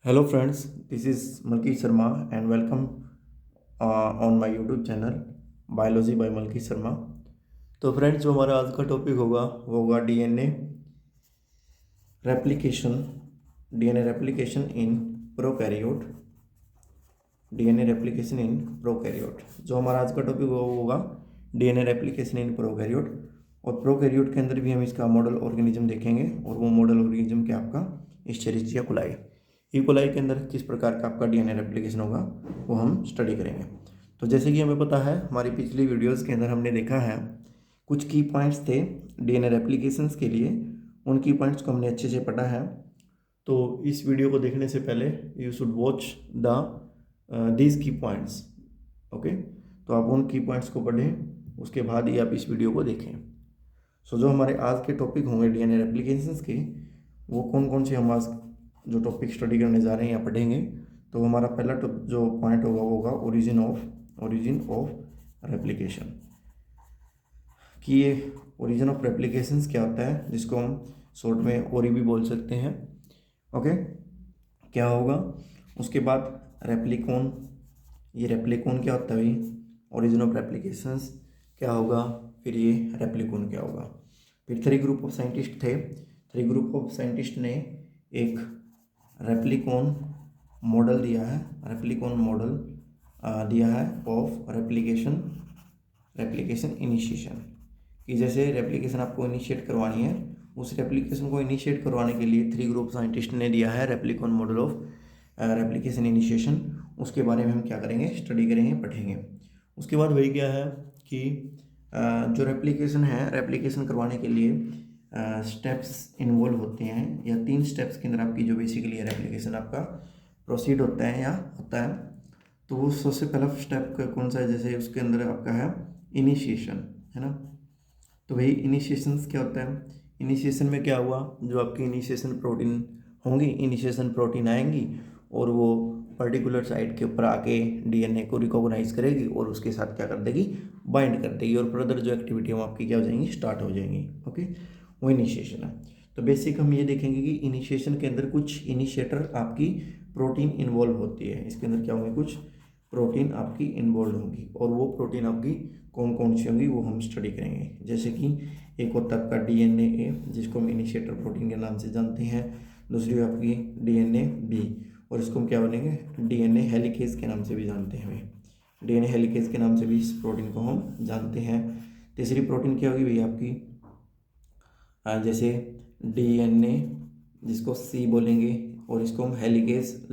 Hello friends, this is Malki Sharma and welcome on my YouTube channel Biology by Malki Sharma। तो friends जो हमारा आज का topic होगा वो होगा replication DNA replication in prokaryote DNA replication in prokaryote. जो हमारा आज का टॉपिक होगा डीएनए रेप्लिकेशन इन प्रोकैरियोट। और प्रोकैरियोट के अंदर भी हम इसका मॉडल ऑर्गेनिज्म देखेंगे और वो मॉडल ऑर्गेनिज्म क्या आपका एस्चेरिचिया कोलाई। ई कोलाई के अंदर किस प्रकार का आपका डीएनए रेप्लिकेशन होगा वो हम स्टडी करेंगे। तो जैसे कि हमें पता है हमारी पिछली वीडियोस के अंदर हमने देखा है कुछ की पॉइंट्स थे डीएनए रेप्लिकेशंस के लिए, उन की पॉइंट्स को हमने अच्छे से पढ़ा है। तो इस वीडियो को देखने से पहले you should watch the these की पॉइंट्स। ओके, तो आप उन की पॉइंट्स को पढ़ें, उसके बाद ही आप इस वीडियो को देखें। सो जो हमारे आज के टॉपिक होंगे डीएनए रेप्लिकेशंस के, वो कौन कौन से हम आज जो टॉपिक स्टडी करने जा रहे हैं या पढ़ेंगे। तो हमारा पहला जो पॉइंट होगा वो होगा ओरिजिन ऑफ रेप्लिकेशन। कि ये ओरिजिन ऑफ रेप्लिकेशंस क्या होता है, जिसको हम शॉर्ट में ओरी भी बोल सकते हैं। ओके, क्या होगा। उसके बाद रेप्लिकॉन, ये रेप्लिकॉन क्या होता है भाई, ओरिजिन ऑफ रेप्लिकेशंस क्या होगा, फिर ये रेप्लिकॉन क्या होगा। फिर थ्री ग्रुप ऑफ साइंटिस्ट थे, थ्री ग्रुप ऑफ साइंटिस्ट ने एक रेप्लिकॉन मॉडल दिया है, रेप्लिकॉन मॉडल दिया है ऑफ रेप्लिकेशन इनिशिएशन। कि जैसे रेप्लिकेशन आपको इनिशिएट करवानी है, उस रेप्लिकेशन को इनिशिएट करवाने के लिए थ्री ग्रुप साइंटिस्ट ने दिया है replicon model of replication initiation. उसके बारे में हम क्या करेंगे, स्टडी करेंगे, पढ़ेंगे। उसके बाद वही क्या है कि जो रेप्लिकेशन है, रेप्लिकेशन करवाने के लिए स्टेप्स इन्वॉल्व होते हैं, या 3 स्टेप्स के अंदर आपकी जो बेसिकली है रेप्लिकेशन आपका प्रोसीड होता है या होता है। तो वो सबसे पहला स्टेप कौन सा है, जैसे उसके अंदर आपका है इनिशिएशन, है ना। तो वही इनिशिएशन क्या होता है, इनिशिएशन में क्या हुआ, जो आपकी इनिशिएशन प्रोटीन होंगी, इनिशिएशन प्रोटीन आएंगी और वो पर्टिकुलर साइट के ऊपर आके डीएनए को रिकॉग्नाइज करेगी और उसके साथ क्या कर देगी, बाइंड कर देगी, और फर्दर जो एक्टिविटी है आपकी क्या हो जाएंगी, स्टार्ट हो जाएंगी। ओके, वो इनिशिएशन है। तो बेसिक हम ये देखेंगे कि इनिशिएशन के अंदर कुछ इनिशिएटर आपकी प्रोटीन इन्वॉल्व होती है। इसके अंदर क्या होंगे, कुछ प्रोटीन आपकी इन्वॉल्व होंगी, और वो प्रोटीन आपकी कौन कौन सी होंगी वो हम स्टडी करेंगे। जैसे कि एक होता है आपका डीएनए, जिसको हम इनिशिएटर प्रोटीन के नाम से जानते हैं। दूसरी आपकी डीएनए बी, और इसको हम क्या बनेंगे, डीएनए हेलिकेज के नाम से भी जानते हैं। डीएनए हेलिकेज के नाम से भी इस प्रोटीन को हम जानते हैं। तीसरी प्रोटीन क्या होगी भैया आपकी, जैसे डीएनए, जिसको सी बोलेंगे, और इसको हम हेलिकेज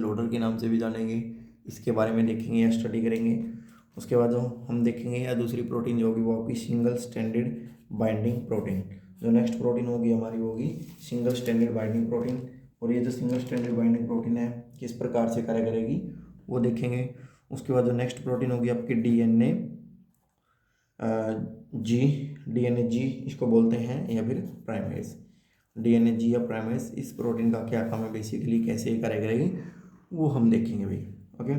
लोडर के नाम से भी जानेंगे। इसके बारे में देखेंगे या स्टडी करेंगे। उसके बाद जो हम देखेंगे या दूसरी प्रोटीन जो होगी वो आपकी सिंगल स्टैंडर्ड बाइंडिंग प्रोटीन। जो नेक्स्ट प्रोटीन होगी हमारी वो होगी सिंगल स्टैंडर्ड बाइंडिंग प्रोटीन। और ये जो सिंगल स्टैंडर्ड बाइंडिंग प्रोटीन है किस प्रकार से कार्य करेगी वो देखेंगे। उसके बाद जो नेक्स्ट प्रोटीन होगी आपकी डीएनए जी इसको बोलते हैं, या फिर प्राइमेज। डीएनए जी या प्राइमेज, इस प्रोटीन का क्या काम है बेसिकली, कैसे कार्य करेगी वो हम देखेंगे भाई। ओके,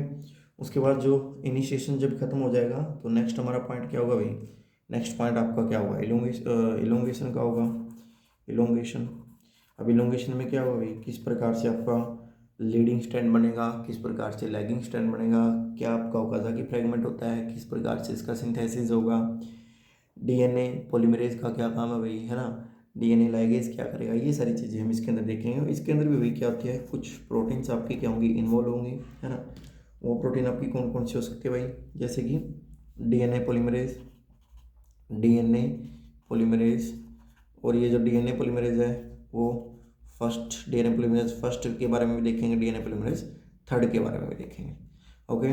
उसके बाद जो इनिशिएशन जब खत्म हो जाएगा तो नेक्स्ट हमारा पॉइंट क्या होगा भाई, नेक्स्ट पॉइंट आपका क्या होगा, इलोंगेशन का होगा। इलोंगेशन, अब इलोंगेशन में क्या होगा भाई, किस प्रकार से आपका लीडिंग स्ट्रैंड बनेगा, किस प्रकार से लैगिंग स्ट्रैंड बनेगा, क्या आपका ओकाज़की फ्रेगमेंट होता है, किस प्रकार से इसका सिंथेसिस होगा। डीएनए पॉलीमरेज का क्या काम है भाई, है ना। डीएनए लाइगेज क्या करेगा, ये सारी चीज़ें हम इसके अंदर देखेंगे। इसके अंदर भी भाई क्या होती है, कुछ प्रोटीन्स आपकी क्या होंगी, इन्वॉल्व होंगी, है ना। वो प्रोटीन आपकी कौन कौन सी हो सकती है भाई, जैसे कि डीएनए पॉलीमरेज। और ये जो डीएनए पॉलीमरेज है वो डीएनए पॉलीमरेज फर्स्ट के बारे में भी देखेंगे, डीएनए पॉलीमरेज थर्ड के बारे में भी देखेंगे। ओके,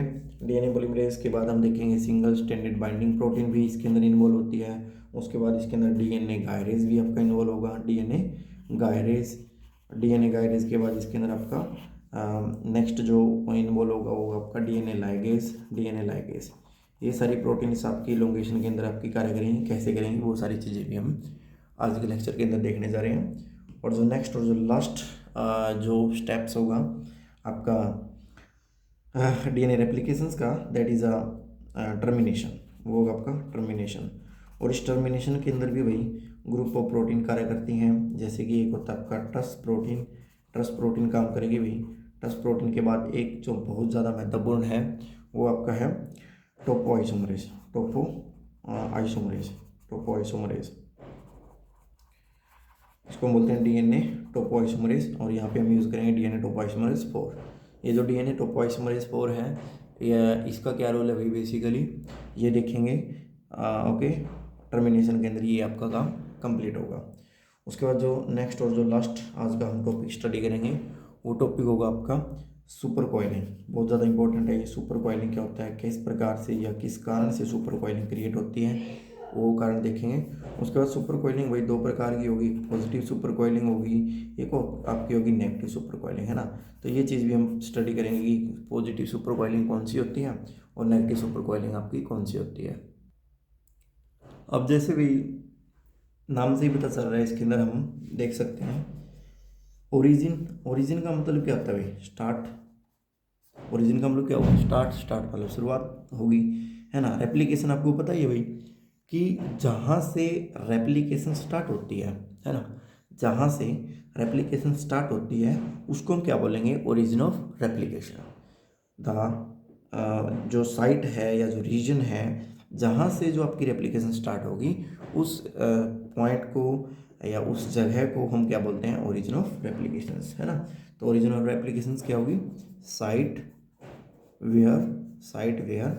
डीएनए पॉलीमरेज के बाद हम देखेंगे सिंगल स्टैंडर्ड बाइंडिंग प्रोटीन भी इसके अंदर इन्वॉल्व होती है। उसके बाद इसके अंदर डीएनए गायरेज भी आपका इन्वॉल्व होगा, डीएनए गायरेज के बाद इसके अंदर आपका नेक्स्ट जो इन्वॉल्व होगा वो आपका डीएनए लाइगेज। ये सारी प्रोटीन्स आपकी इलोंगेशन के अंदर आपकी कार्य करेंगी, कैसे करेंगी वो सारी चीज़ें भी हम आज के लेक्चर के अंदर देखने जा रहे हैं। और जो नेक्स्ट और जो लास्ट जो स्टेप्स होगा आपका डीएनए रेप्लिकेशंस का, दैट इज़ टर्मिनेशन, वो होगा आपका टर्मिनेशन। और इस टर्मिनेशन के अंदर भी वही ग्रुप ऑफ प्रोटीन कार्य करती हैं, जैसे कि एक होता है आपका ट्रस प्रोटीन, ट्रस प्रोटीन काम करेगी भाई। ट्रस प्रोटीन के बाद एक जो बहुत ज़्यादा महत्वपूर्ण है वो आपका है टोपो आइसोमरेज। टोपो आइसोमरेज इसको बोलते हैं डीएनए टोपो आइसोमरेज, और यहाँ पे हम यूज़ करेंगे डीएनए टोपो आइसोमरेज 4। ये जो डीएनए टोपो आइसोमरेज 4 है, ये इसका क्या रोल है भाई, बेसिकली ये देखेंगे ओके टर्मिनेशन के अंदर ये आपका काम कंप्लीट होगा। उसके बाद जो नेक्स्ट और जो लास्ट आज का हम टॉपिक स्टडी करेंगे वो टॉपिक होगा आपका सुपर कॉइलिंग। बहुत ज़्यादा इंपॉर्टेंट है ये। सुपर कॉइलिंग क्या होता है, किस प्रकार से या किस कारण से सुपर कॉइलिंग क्रिएट होती है, वो कारण देखेंगे। उसके बाद सुपर कॉइलिंग वही दो प्रकार की होगी, पॉजिटिव सुपर कॉइलिंग होगी, एक आपकी होगी नेगेटिव सुपर कॉइलिंग, है ना। तो ये चीज़ भी हम स्टडी करेंगे कि पॉजिटिव सुपर कॉइलिंग कौन सी होती है और नेगेटिव सुपर कॉइलिंग आपकी कौन सी होती है। अब जैसे भी नाम से ही पता चल रहा है, इसके अंदर हम देख सकते हैं ओरिजिन का मतलब क्या होता है भाई, स्टार्ट। ओरिजिन का मतलब क्या होगा, स्टार्ट मतलब शुरुआत होगी, है ना। रेप्लिकेशन आपको पता ही है भाई कि जहाँ से रेप्लिकेशन स्टार्ट होती है ना, जहाँ से रेप्लिकेशन स्टार्ट होती है उसको हम क्या बोलेंगे, ओरिजिन ऑफ रेप्लिकेशन। जो साइट है या जो रीजन है जहाँ से जो आपकी रेप्लिकेशन स्टार्ट होगी उस पॉइंट को या उस जगह को हम क्या बोलते हैं, ओरिजिन ऑफ रेप्लिकेशंस, है ना। तो ओरिजिन ऑफ रेप्लिकेशंस क्या होगी, site where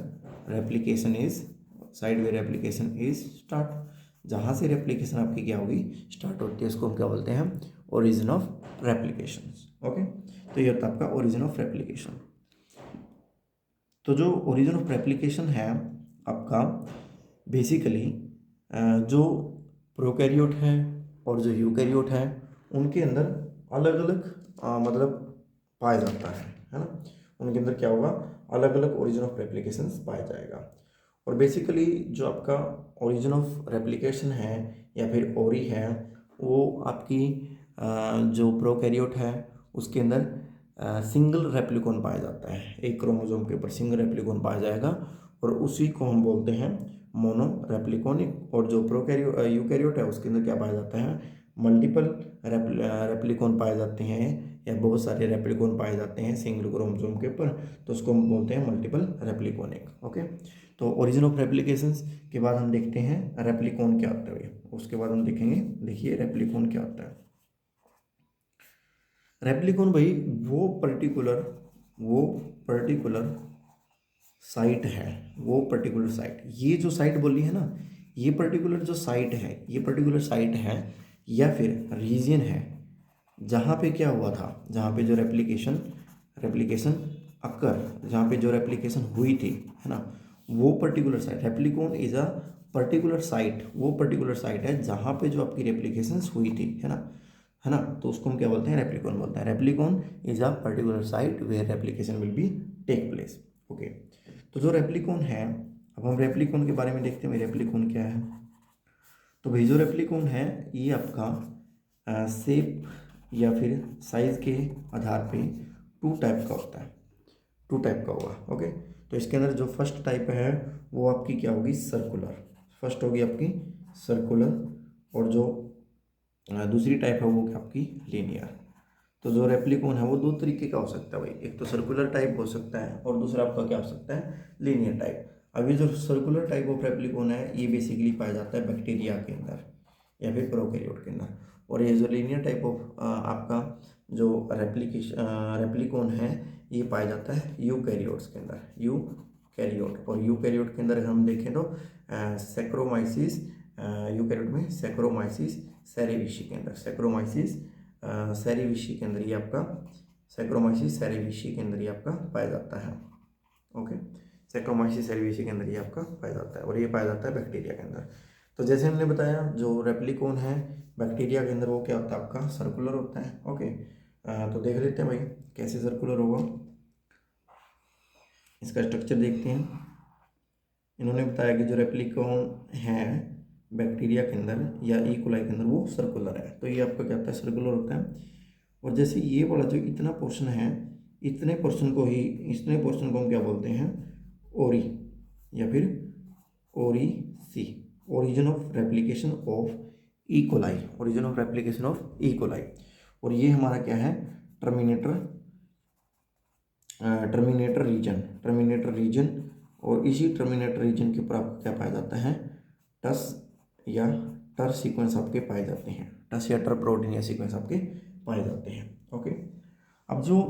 replication is start. जहाँ से रेप्लिकेशन आपकी क्या होगी, स्टार्ट होती है, उसको हम क्या बोलते हैं, ओरिजिन ऑफ रेप्लिकेशंस। ओके, तो ये होता है आपका ओरिजिन ऑफ रेप्लिकेशन। तो जो ओरिजिन ऑफ रेप्लिकेशन है आपका बेसिकली जो प्रोकैरियोट है और जो यूकैरियोट है उनके अंदर अलग अलग मतलब पाया जाता है ना। उनके अंदर क्या होगा, अलग अलग ओरिजिन ऑफ रेप्लिकेशंस पाया जाएगा। और बेसिकली जो आपका ओरिजिन ऑफ रेप्लिकेशन है या फिर ओरी है वो आपकी जो प्रोकैरियोट है उसके अंदर सिंगल रेप्लिकॉन पाया जाता है। एक क्रोमोसोम के ऊपर सिंगल रेप्लिकॉन पाया जाएगा और उसी को हम बोलते हैं मोनो रेप्लिकॉनिक। और जो यूकैरियोट है उसके अंदर क्या पाया जाता है, मल्टीपल रेप्लिकॉन पाए जाते हैं या बहुत सारे रेप्लिकॉन पाए जाते हैं सिंगल क्रोमोसोम के ऊपर, तो उसको हम बोलते हैं मल्टीपल रेप्लिकॉनिक। ओके, तो ओरिजिन ऑफ रेप्लिकेशंस के बाद हम देखते हैं रेप्लिकॉन क्या होता है। उसके बाद हम देखेंगे, देखिए रेप्लिकॉन क्या होता है। रेप्लिकॉन भाई वो पर्टिकुलर साइट है, वो पर्टिकुलर साइट, ये जो साइट बोली है ना, ये पर्टिकुलर जो साइट है, ये पर्टिकुलर साइट है या फिर रीजन है जहाँ पे क्या हुआ था, जहाँ पे जो रेप्लिकेशन जहाँ पे जो रेप्लिकेशन हुई थी, है ना, वो particular site. Replicon is a particular site, वो पर्टिकुलर साइट है जहाँ पे जो आपकी रेप्लिकेशंस हुई थी, है ना। तो उसको हम क्या बोलते हैं, रेप्लिकॉन बोलते हैं। Replicon is a particular site where replication will be take place. Okay, तो जो रेप्लिकॉन है, अब हम रेप्लिकॉन के बारे में देखते हैं रेप्लिकॉन क्या है। तो भाई जो रेप्लिकॉन है ये आपका शेप या फिर साइज के आधार पे टू टाइप का होता है, टू टाइप का होगा। ओके, तो इसके अंदर जो फर्स्ट टाइप है वो आपकी क्या होगी, सर्कुलर। फर्स्ट होगी आपकी सर्कुलर और जो दूसरी टाइप है वो क्या आपकी लीनियर। तो जो रेप्लिकॉन है वो दो तरीके का हो सकता है भाई, एक तो सर्कुलर टाइप हो सकता है और दूसरा आपका क्या हो सकता है, लीनियर टाइप। अभी जो सर्कुलर टाइप ऑफ रेप्लिकॉन है ये बेसिकली पाया जाता है बैक्टीरिया के अंदर या फिर प्रोकैरियोट के अंदर। और ये जो लीनियर टाइप ऑफ आपका जो रेप्लिकॉन है ये पाया जाता है यूकैरियोट्स के अंदर, यूकैरियोट। और यूकैरियोट के अंदर हम देखें तो सैक्रोमाइसिस, यूकैरियोट में सैक्रोमाइसिस सेरेविशी के अंदर, सैक्रोमाइसिस सेरेविशी के अंदर ये आपका सैक्रोमाइसिस सेरेविशी के अंदर ये आपका पाया जाता है। ओके, सैक्रोमाइसिस सेरेविशी के अंदर ये आपका पाया जाता है और ये पाया जाता है बैक्टीरिया के अंदर। तो जैसे हमने बताया जो रेप्लिकॉन है बैक्टीरिया के अंदर वो क्या होता है आपका सर्कुलर होता है। ओके, तो देख लेते हैं भाई कैसे सर्कुलर होगा, इसका स्ट्रक्चर देखते हैं। इन्होंने बताया कि जो रेप्लिकॉन है बैक्टीरिया के अंदर या ई कोलाई के अंदर वो सर्कुलर है, तो ये आपका क्या होता है, सर्कुलर होता है। और जैसे ये वाला जो इतना पोर्शन है, इतने पोर्शन को हम क्या बोलते हैं, ओरी या फिर ori C, origin of replication of E coli, origin of replication of E coli. और ये हमारा क्या है, टर्मिनेटर रीजन और इसी टर्मिनेटर रीजन के ऊपर आपको क्या पाया जाता है, टस या टर सीक्वेंस आपके पाए जाते हैं, टस या टर प्रोटीन या सीक्वेंस आपके पाए जाते हैं। ओके, अब जो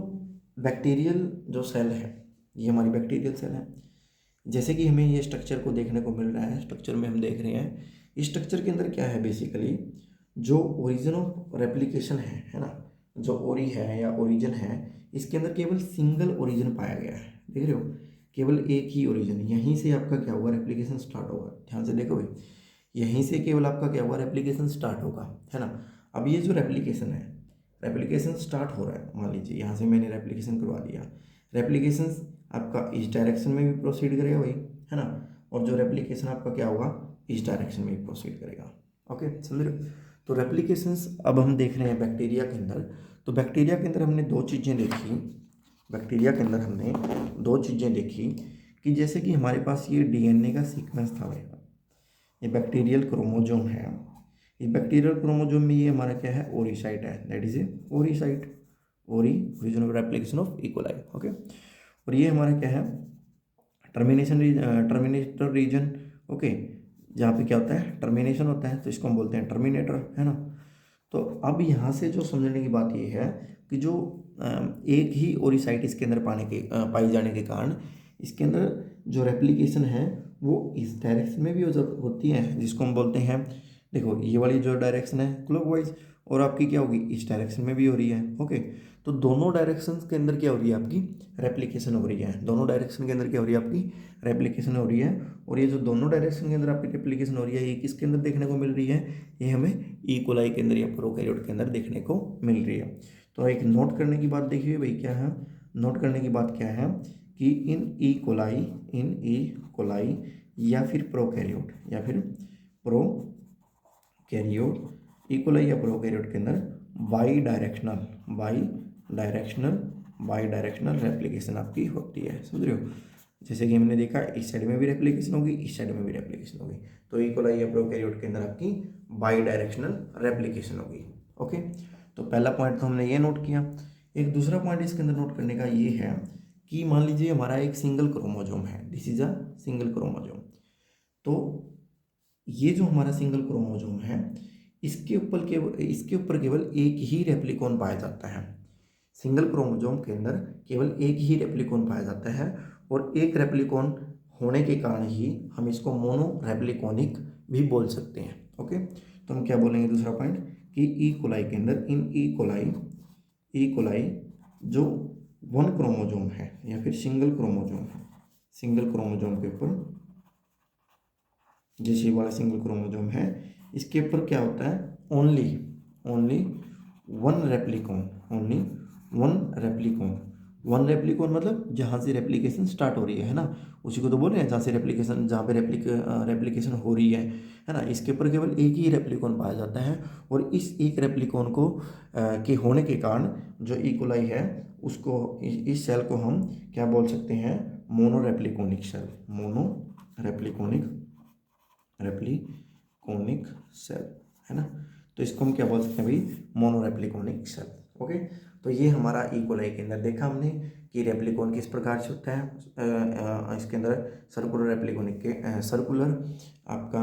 बैक्टीरियल जो सेल है, ये हमारी बैक्टीरियल सेल है। जैसे कि हमें ये स्ट्रक्चर को देखने को मिल रहा है, स्ट्रक्चर में हम देख रहे हैं, इस स्ट्रक्चर के अंदर क्या है, बेसिकली जो ओरिजिन ऑफ रेप्लिकेशन है ना, जो ओरी है या ओरिजिन है, इसके अंदर केवल सिंगल ओरिजिन पाया गया है। देख रहे हो, केवल एक ही ओरिजिन, यहीं से आपका क्या होगा, रेप्लिकेशन स्टार्ट होगा। ध्यान से देखो भाई, यहीं से केवल आपका क्या होगा, रेप्लिकेशन स्टार्ट होगा, है ना। अब ये जो रेप्लिकेशन है, रेप्लिकेशन स्टार्ट हो रहा है, मान लीजिए यहाँ से मैंने रेप्लिकेशन करवा दिया, रेप्लिकेशन आपका इस डायरेक्शन में भी प्रोसीड करेगा भाई, है ना, और जो रेप्लिकेशन आपका क्या होगा, इस डायरेक्शन में भी प्रोसीड करेगा। ओके, समझ रहे हो। तो रेप्लिकेशंस अब हम देख रहे हैं बैक्टीरिया के अंदर। तो बैक्टीरिया के अंदर हमने दो चीज़ें देखी, बैक्टीरिया के अंदर हमने दो चीज़ें देखी कि जैसे कि हमारे पास ये डीएनए का सीक्वेंस था भाई, ये बैक्टीरियल क्रोमोजोम है, ये बैक्टीरियल क्रोमोजोम में ये हमारा क्या है, ओरी साइट है, that is a ori site, ori region of replication of E coli. Okay, और ये हमारा क्या है, टर्मिनेटर रीजन। ओके, जहाँ पे क्या होता है, टर्मिनेशन होता है, तो इसको हम बोलते हैं टर्मिनेटर, है ना। तो अब यहाँ से जो समझने की बात ये है कि जो एक ही ओरिसाइट इसके अंदर पाई जाने के कारण इसके अंदर जो रेप्लिकेशन है वो इस डायरेक्शन में भी होती है, जिसको हम बोलते हैं, देखो ये वाली जो डायरेक्शन है क्लॉकवाइज, और आपकी क्या होगी, इस डायरेक्शन में भी हो रही है। ओके, तो दोनों डायरेक्शन के अंदर क्या हो रही है, आपकी रेप्लिकेशन हो रही है, दोनों डायरेक्शन के अंदर क्या हो रही है, आपकी रेप्लिकेशन हो रही है। और ये जो दोनों डायरेक्शन के अंदर आपकी रेप्लिकेशन हो रही है, ये किसके अंदर देखने को मिल रही है, ये हमें ई कोलाई के अंदर या प्रोकैरियोट के अंदर देखने को मिल रही है। तो एक नोट करने की बात देखिए भाई, क्या है, नोट करने की बात क्या है कि इन ई कोलाई या फिर प्रोकैरियोट ई कोलाई या प्रोकैरियोट के अंदर बाई डायरेक्शनल रेप्लिकेशन आपकी होती है, समझ रहे हो। जैसे कि हमने देखा, इस साइड में भी रेप्लिकेशन होगी, इस साइड में भी रेप्लिकेशन होगी, तो ई कोलाई या प्रोकैरियोट के अंदर आपकी बाई डायरेक्शनल रेप्लिकेशन होगी। ओके, तो पहला पॉइंट तो हमने ये नोट किया। एक दूसरा पॉइंट इसके अंदर नोट करने का ये है कि मान लीजिए हमारा एक सिंगल क्रोमोजोम है, this is a single chromosome. तो ये जो हमारा सिंगल क्रोमोजोम है, इसके ऊपर केवल एक ही रेप्लिकॉन पाया जाता है। सिंगल क्रोमोजोम के अंदर केवल एक ही रेप्लिकॉन पाया जाता है, और एक रेप्लिकॉन होने के कारण ही हम इसको मोनो रेप्लिकॉनिक भी बोल सकते हैं। ओके, तो हम क्या बोलेंगे, दूसरा पॉइंट कि ई कोलाई के अंदर, इन ई कोलाई जो वन क्रोमोजोम है या फिर सिंगल क्रोमोजोम के ऊपर, जैसे वाला सिंगल क्रोमोजोम है, इसके ऊपर क्या होता है, ओनली वन रेप्लिकॉन मतलब जहाँ से रेप्लिकेशन स्टार्ट हो रही है ना, उसी को तो बोल रहे हैं, जहाँ पे रेप्लिकेशन हो रही है ना, इसके ऊपर केवल एक ही रेप्लिकॉन पाया जाता है। और इस एक रेप्लिकॉन को के होने के कारण जो ई कोलाई है, उसको इस सेल को हम क्या बोल सकते हैं, मोनो रेप्लिकोनिक सेल, है ना। तो इसको हम क्या बोल सकते हैं भाई, मोनो रेप्लिकोनिक सेल। ओके, तो ये हमारा ई कोलाई के अंदर देखा हमने कि रेप्लिकॉन किस प्रकार से होता है। इसके अंदर सर्कुलर आपका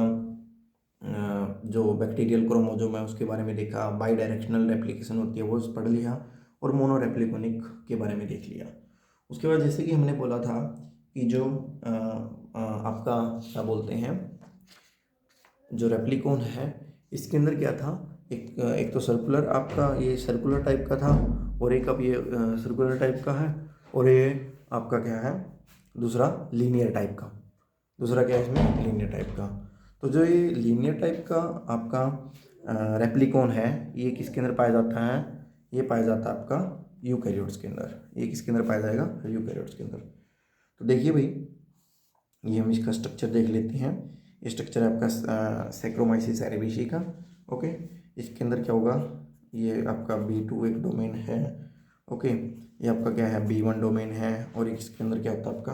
जो बैक्टीरियल क्रोमोजोम है उसके बारे में देखा, बाई डायरेक्शनल रेप्लिकेशन होती है वो पढ़ लिया, और मोनो रेप्लिकोनिक के बारे में देख लिया। उसके बाद जैसे कि हमने बोला था कि जो आपका क्या बोलते हैं, जो रेप्लिकॉन है इसके अंदर क्या था, एक तो सर्कुलर, आपका ये सर्कुलर टाइप का था, और एक अब ये सर्कुलर टाइप का है, और ये आपका क्या है, दूसरा लीनियर टाइप का, दूसरा क्या है इसमें, लीनियर टाइप का। तो जो ये लीनियर टाइप का आपका रेप्लिकॉन है, ये किसके अंदर पाया जाता है, ये पाया जाता है आपका यूकैरियोट्स के अंदर। ये किसके अंदर पाया जाएगा, यूकैरियोट्स के अंदर। तो देखिए भाई, ये हम इसका स्ट्रक्चर देख लेते हैं। ये स्ट्रक्चर है आपका सैक्रोमाइसिस एरेबिसी का। ओके, इसके अंदर क्या होगा, ये आपका B2 एक डोमेन है। ओके, ये आपका क्या है, B1 डोमेन है, और इसके अंदर क्या होता है आपका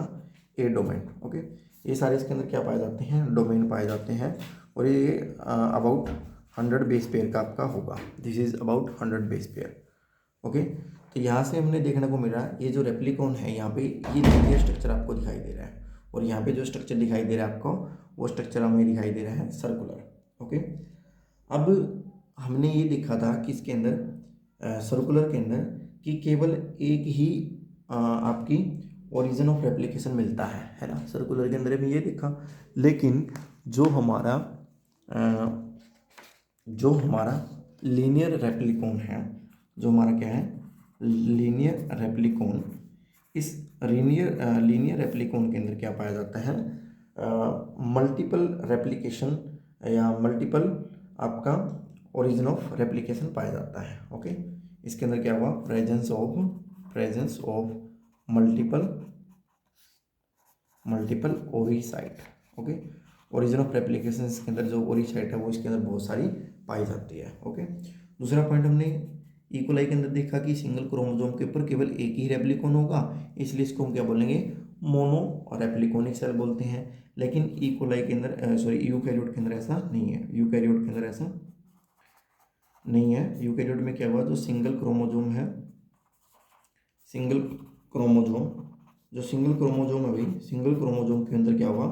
A डोमेन। ओके, ये सारे इसके अंदर क्या पाए जाते हैं, डोमेन पाए जाते हैं, और ये अबाउट 100 बेस पेयर का आपका होगा, this is about 100 base pair. Okay, तो यहाँ से हमने देखने को मिल रहा है ये जो रेप्लिकॉन है यहाँ पे ये लिनियर स्ट्रक्चर आपको दिखाई दे रहा है, और यहाँ पे जो स्ट्रक्चर दिखाई दे रहा है आपको वो स्ट्रक्चर हमें दिखाई दे रहा है सर्कुलर। ओके, अब हमने ये देखा था कि इसके अंदर सर्कुलर के अंदर कि केवल एक ही आपकी ओरिजिन ऑफ रेप्लिकेशन मिलता है ना, सर्कुलर के अंदर भी ये देखा। लेकिन जो हमारा लीनियर रेप्लिकॉन है, जो हमारा क्या है लीनियर रेप्लिकॉन, इस लीनियर रेप्लिकॉन के अंदर क्या पाया जाता है मल्टीपल रेप्लिकेशन या मल्टीपल आपका ओरिजिन ऑफ रेप्लिकेशन पाया जाता है। ओके, इसके अंदर क्या हुआ प्रेजेंस ऑफ मल्टीपल ओरी site. Okay, origin of replication इसके अंदर जो ओरी साइट है वो इसके अंदर बहुत सारी पाई जाती है। ओके, दूसरा पॉइंट हमने इकोलाई के अंदर देखा कि सिंगल क्रोमोसोम के ऊपर केवल एक ही रेप्लिकॉन होगा, इसलिए इसको हम क्या बोलेंगे मोनो रेप्लिकोनिक सेल बोलते हैं। लेकिन इकोलाई के अंदर यूकैरियोट के अंदर ऐसा नहीं है, यूकैरियोट के अंदर ऐसा नहीं है। यूकैरियोट में क्या हुआ जो सिंगल क्रोमोसोम है, सिंगल क्रोमोसोम है भाई, सिंगल क्रोमोसोम के अंदर क्या हुआ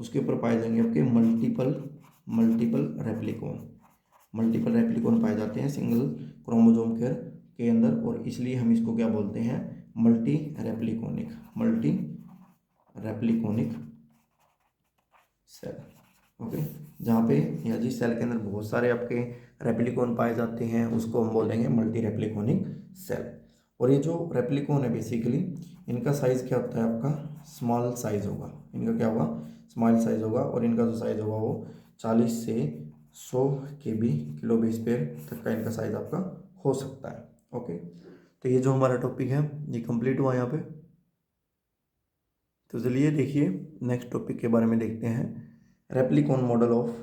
उसके ऊपर पाए जाएंगे आपके मल्टीपल रेप्लिकॉन पाए जाते हैं सिंगल क्रोमोसोम के अंदर, और इसलिए हम इसको क्या बोलते हैं मल्टी रेप्लिकोनिक सेल। ओके, जहाँ पे या जिस सेल के अंदर बहुत सारे आपके रेप्लिकॉन पाए जाते हैं उसको हम बोलेंगे मल्टी रेप्लिकोनिक सेल। और ये जो रेप्लिकॉन है बेसिकली इनका साइज़ क्या होता है आपका स्मॉल साइज होगा, इनका क्या होगा स्मॉल साइज होगा, और इनका जो साइज होगा वो 40 से 100 किलो बेस पेयर तक का इनका साइज आपका हो सकता है। ओके, तो ये जो हमारा टॉपिक है ये कंप्लीट हुआ यहाँ पे। तो चलिए देखिए नेक्स्ट टॉपिक के बारे में देखते हैं, replicon model of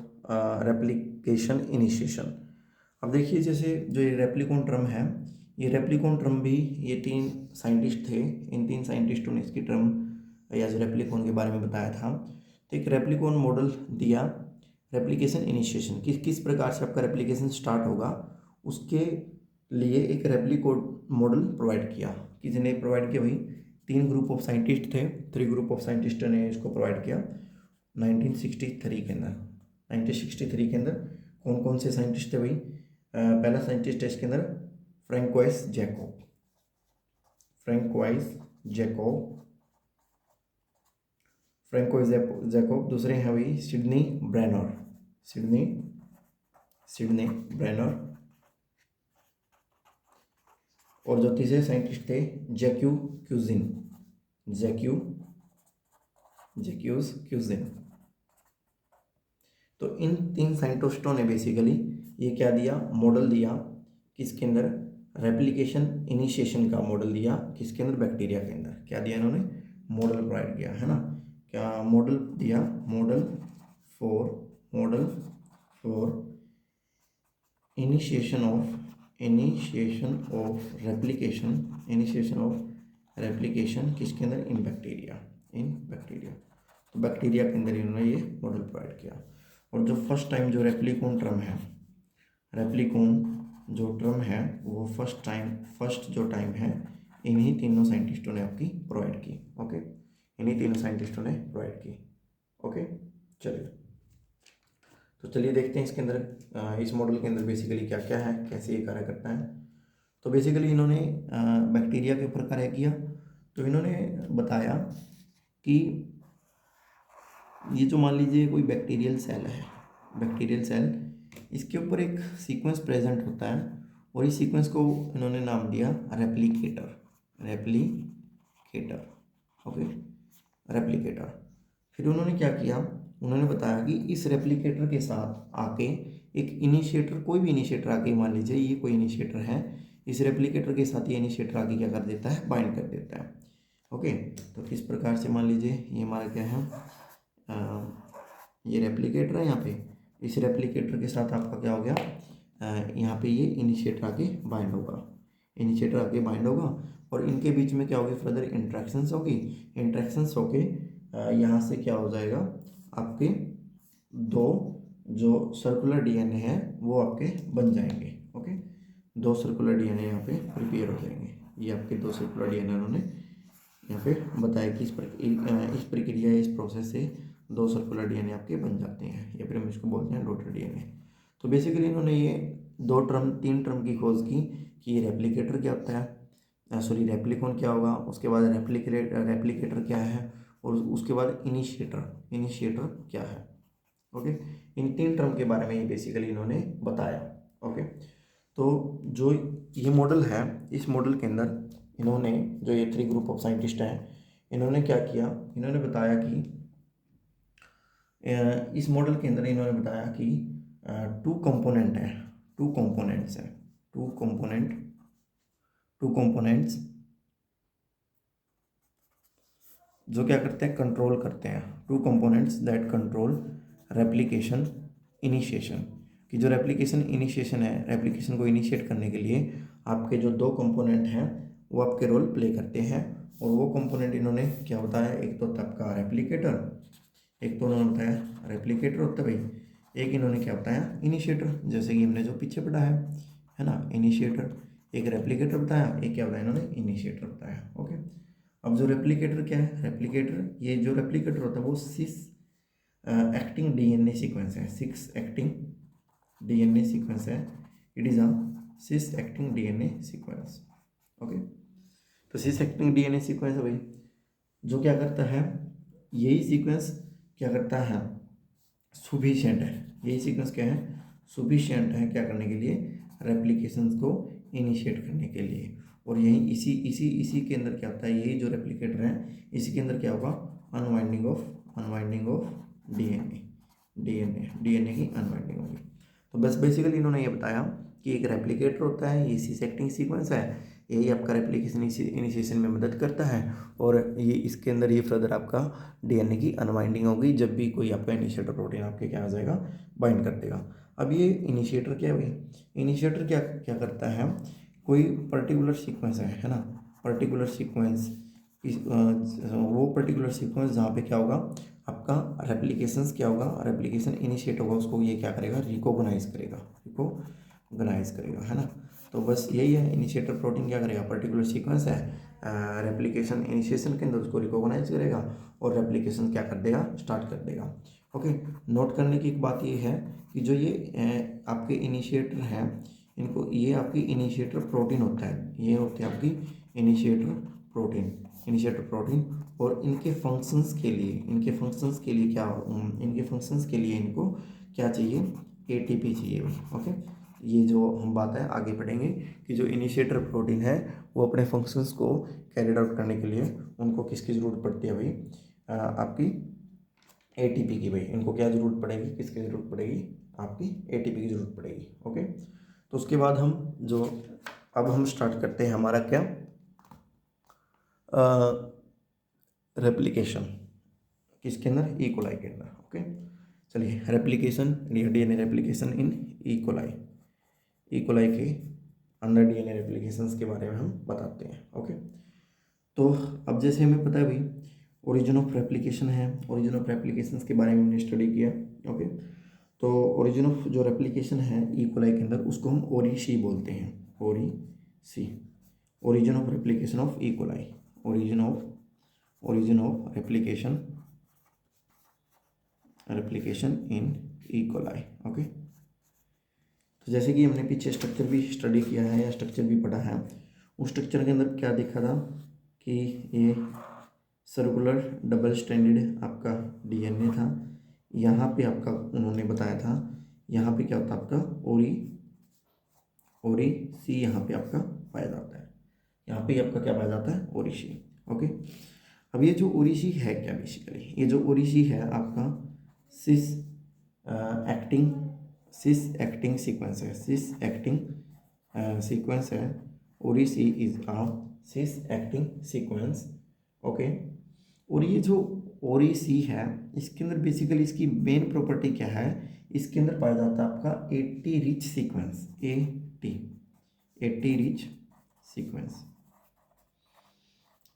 replication initiation. अब देखिए जैसे जो ये रेप्लिकॉन टर्म है, ये रेप्लिकॉन टर्म भी ये 3 साइंटिस्ट थे, इन 3 साइंटिस्टों ने इसकी टर्म या जो रेप्लिकॉन के बारे में बताया था। तो एक रेप्लिकॉन मॉडल दिया, रेप्लिकेशन इनिशिएशन किस प्रकार से आपका रेप्लिकेशन स्टार्ट होगा उसके लिए एक रेप्लिकॉन मॉडल प्रोवाइड किया। किसने प्रोवाइड किया भाई 3 ग्रुप ऑफ साइंटिस्ट थे, 3 ग्रुप ऑफ साइंटिस्ट ने इसको प्रोवाइड किया 1963 के अंदर। 1963 के अंदर कौन कौन से साइंटिस्ट थे भाई, पहला साइंटिस्ट है इसके अंदर फ्रैंकोइस जैकोब, दूसरे हैं भाई सिडनी ब्रेनर, और जो तीसरे साइंटिस्ट थे जैक्यूज क्यूजिन। तो इन 3 साइंटिस्टों ने बेसिकली ये क्या दिया मॉडल दिया किसके अंदर रेप्लिकेशन इनिशिएशन का मॉडल दिया, किसके अंदर बैक्टीरिया के अंदर। क्या दिया इन्होंने मॉडल प्रोवाइड किया है ना, क्या मॉडल दिया model for initiation of replication किसके अंदर इन बैक्टीरिया। तो बैक्टीरिया के अंदर इन्होंने ये मॉडल प्रोवाइड किया। और जो फर्स्ट टाइम जो रेप्लिकॉन जो टर्म है वो फर्स्ट जो टाइम है इन्हीं तीनों साइंटिस्टों ने आपकी प्रोवाइड की। ओके, इन्हीं तीनों साइंटिस्टों ने प्रोवाइड की। ओके, चलिए तो चलिए देखते हैं इसके अंदर इस मॉडल के अंदर बेसिकली क्या क्या है, कैसे ये कार्य करता है। तो बेसिकली इन्होंने बैक्टीरिया के ऊपर कार्य किया। तो इन्होंने बताया कि ये जो मान लीजिए कोई बैक्टीरियल सेल, इसके ऊपर एक सीक्वेंस प्रेजेंट होता है, और इस सीक्वेंस को इन्होंने नाम दिया रेप्लिकेटर। Okay, replicator. फिर उन्होंने क्या किया, उन्होंने बताया कि इस रेप्लिकेटर के साथ आके एक इनिशिएटर, कोई भी इनिशिएटर आके, मान लीजिए ये कोई इनिशिएटर है, इस रेप्लिकेटर के साथ ये इनिशिएटर आके क्या कर देता है बाइंड कर देता है। ओके, तो किस प्रकार से मान लीजिए ये हमारा क्या है ये रेप्लिकेटर है, यहाँ पे इस रेप्लिकेटर के साथ आपका क्या हो गया यहाँ पे ये इनिशिएटर आके बाइंड होगा, और इनके बीच में क्या होगी फर्दर इंट्रैक्शंस होके यहाँ से क्या हो जाएगा आपके 2 जो सर्कुलर डीएनए हैं वो आपके बन जाएंगे। ओके, 2 सर्कुलर डीएनए यहाँ पे प्रिपेयर हो जाएंगे, ये आपके 2 सर्कुलर डीएनए उन्होंने यहाँ पे बताया कि इस प्रक्रिया इस प्रोसेस से 2 सर्कुलर डीएनए आपके बन जाते हैं, या फिर हम इसको बोलते हैं डॉटर डीएनए। तो बेसिकली इन्होंने ये 3 टर्म की खोज की कि रेप्लिकेटर क्या होता है, सॉरी रेप्लिकॉन क्या होगा, उसके बाद रेप्लिकेटर क्या है, और उसके बाद इनिशिएटर क्या है। ओके, इन 3 टर्म के बारे में ये बेसिकली इन्होंने बताया। ओके, तो जो ये मॉडल है, इस मॉडल के अंदर इन्होंने जो ये 3 ग्रुप ऑफ साइंटिस्ट हैं, इन्होंने क्या किया, इन्होंने बताया कि इस मॉडल के अंदर इन्होंने बताया कि 2 कंपोनेंट हैं, 2 कंपोनेंट्स हैं, 2 कंपोनेंट्स जो क्या करते हैं, कंट्रोल करते हैं। 2 components that control replication initiation, कि जो रेप्लिकेशन इनिशिएशन है, रेप्लिकेशन को इनिशिएट करने के लिए आपके जो 2 कंपोनेंट हैं वो आपके रोल प्ले करते हैं। और वो कंपोनेंट इन्होंने क्या बताया, एक तो आपका रेप्लिकेटर, एक तो उन्होंने बताया रेप्लिकेटर होता है भाई, एक इन्होंने क्या बताया, इनिशिएटर, जैसे कि हमने जो पीछे पढ़ा है ना, इनिशिएटर। एक रेप्लिकेटर बताया, एक क्या बताया इन्होंने, इनिशिएटर बताया। ओके, अब जो रेप्लिकेटर क्या है, रेप्लिकेटर, ये जो रेप्लिकेटर होता है वो 6 एक्टिंग डीएनए सीक्वेंस है, 6 एक्टिंग डीएनए सीक्वेंस है। It is a 6 acting DNA sequence. Okay, तो 6 एक्टिंग डीएनए सीक्वेंस है भाई, जो क्या करता है, यही सीक्वेंस क्या करता है, सुफिशिएंट है, यही सीक्वेंस क्या है, सुफिशिएंट है क्या करने के लिए, रेप्लिकेशंस को इनिशिएट करने के लिए। और यही इसी के अंदर क्या होता है, यही जो रेप्लिकेटर है, इसी के अंदर क्या होगा, अनवाइंडिंग ऑफ डीएनए की अनवाइंडिंग होगी। तो बस बेसिकली इन्होंने ये बताया कि एक रेप्लिकेटर होता है, ये सी सेक्टिंग सीक्वेंस है, यही आपका रेप्लिकेशन इनिशिएशन में मदद करता है, और ये इसके अंदर ये फर्दर आपका डीएनए की अनवाइंडिंग होगी जब भी कोई आपका इनिशिएटर प्रोटीन आपके क्या आ जाएगा, बाइंड कर देगा। अब ये इनिशिएटर क्या है, इनिशिएटर क्या क्या करता है, कोई पर्टिकुलर सीक्वेंस है ना, पर्टिकुलर सीक्वेंस, वो पर्टिकुलर सीक्वेंस जहाँ पे क्या होगा, आपका रेप्लिकेशंस क्या होगा, रेप्लिकेशन इनिशिएट होगा, उसको ये क्या करेगा, रिकॉग्नाइज करेगा, है ना। तो बस यही है, इनिशिएटर प्रोटीन क्या करेगा, पर्टिकुलर सीक्वेंस है, रेप्लिकेशन इनिशिएशन के अंदर उसको रिकॉग्नाइज करेगा और रेप्लिकेशन क्या कर देगा, स्टार्ट कर देगा। ओके, नोट करने की एक बात ये है कि जो ये आपके इनिशिएटर हैं, इनको, ये आपकी इनिशिएटर प्रोटीन होता है, ये होते हैं आपकी इनिशिएटर प्रोटीन। और इनके फंक्शंस के लिए इनको क्या चाहिए, एटीपी चाहिए। ओके, ये जो हम बात है आगे पढ़ेंगे कि जो इनिशिएटर प्रोटीन है वो अपने फंक्शंस को कैरिड आउट करने के लिए उनको किसकी ज़रूरत पड़ती है भाई, आपकी एटीपी की। भाई इनको क्या ज़रूरत पड़ेगी, किसकी ज़रूरत पड़ेगी, आपकी एटीपी की ज़रूरत पड़ेगी। ओके, तो उसके बाद अब हम स्टार्ट करते हैं हमारा क्या, रेप्लिकेशन, किसके अंदर, ई कोलाई के अंदर। ओके, चलिए, रेप्लिकेशन, डीएनए रेप्लिकेशन इन ई कोलाई के अंडर डीएनए रेप्लिकेशंस के बारे में हम बताते हैं। ओके, तो अब जैसे हमें पता है भाई, ओरिजिन ऑफ रेप्लिकेशन है, ओरिजिन ऑफ रेप्लिकेशंस के बारे में हमने स्टडी किया। ओके, तो ओरिजिन ऑफ जो रेप्लिकेशन है ई कोलाई के अंदर, उसको हम ओरिशी बोलते हैं, origin of replication of E coli, origin of replication in E coli. Okay, तो जैसे कि हमने पीछे स्ट्रक्चर भी स्टडी किया है या स्ट्रक्चर भी पढ़ा है, उस स्ट्रक्चर के अंदर क्या देखा था कि ये सर्कुलर डबल स्ट्रैंडेड आपका डीएनए था। यहाँ पे आपका उन्होंने बताया था, यहाँ पे क्या होता है आपका ओरी सी यहाँ पे आपका पाया जाता है, यहाँ पे आपका क्या पाया जाता है, ओरिशी। ओके, अब ये जो ओरिशी है क्या, बेसिकली ये जो ओरिशी है आपका सिस एक्टिंग सीक्वेंस है, ori C is a cis acting sequence. Okay, और ये जो ओरिशी है, इसके अंदर बेसिकली इसकी मेन प्रॉपर्टी क्या है, इसके अंदर पाया जाता है आपका 80 rich sequence, 80 rich sequence.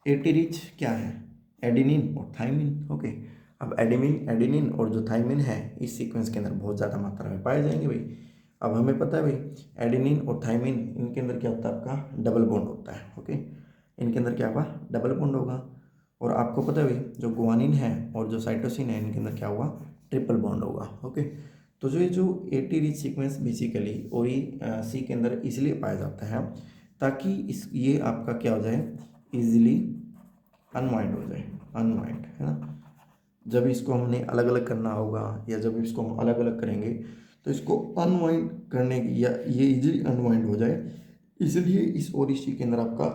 80 rich क्या है, एडेनिन और थाइमिन। ओके, अब एडेनिन और जो थाइमिन है इस सीक्वेंस के अंदर बहुत ज़्यादा मात्रा में पाए जाएंगे भाई। अब हमें पता है भाई एडेनिन और थाइमिन इनके अंदर क्या होता है, आपका डबल बॉन्ड होता है। ओके, इनके अंदर क्या होगा, डबल बॉन्ड होगा। और आपको पता है भाई जो गुआनिन है और जो साइटोसिन है इनके अंदर क्या होगा, ट्रिपल बॉन्ड होगा। ओके, तो जो एटी रिच सीक्वेंस बेसिकली ओरी सी के अंदर इसलिए पाया जाता है ताकि ये आपका क्या हो जाए, इजीली अनवाइंड हो जाए, अनवाइंड है ना। जब इसको हमने अलग अलग करना होगा या जब इसको हम अलग अलग करेंगे तो इसको अनवाइंड करने की या ये इजीली अनवाइंड हो जाए, इसलिए इस ओरिशी के अंदर आपका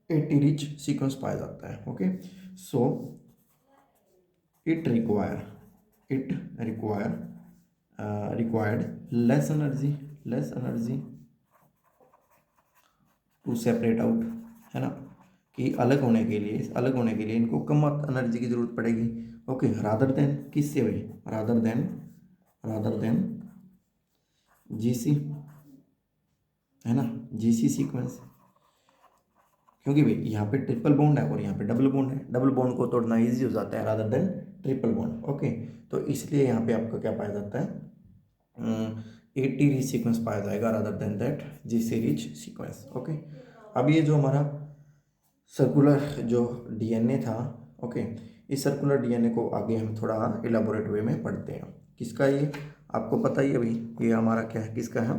एटी रिच सीक्वेंस पाया जाता है। Okay, so it required less energy to separate out, है ना, कि अलग होने के लिए इनको कम एनर्जी की जरूरत पड़ेगी। ओके, रादर देन किससे भाई, रादर देन जीसी, है ना, जीसी सीक्वेंस, क्योंकि भाई यहाँ पे ट्रिपल बॉन्ड है और यहाँ पे डबल बॉन्ड है, डबल बॉन्ड को तोड़ना इजी हो जाता है rather than triple bond. Okay, तो इसलिए यहाँ पे आपका क्या पाया जाता है, एटी रिच सीक्वेंस पाया जाएगा rather than that GC rich sequence. Okay, अब ये जो हमारा सर्कुलर जो डीएनए था, ओके, इस सर्कुलर डीएनए को आगे हम थोड़ा इलाबोरेट वे में पढ़ते हैं। किसका ये आपको पता ही है भाई, ये हमारा क्या है, किसका है,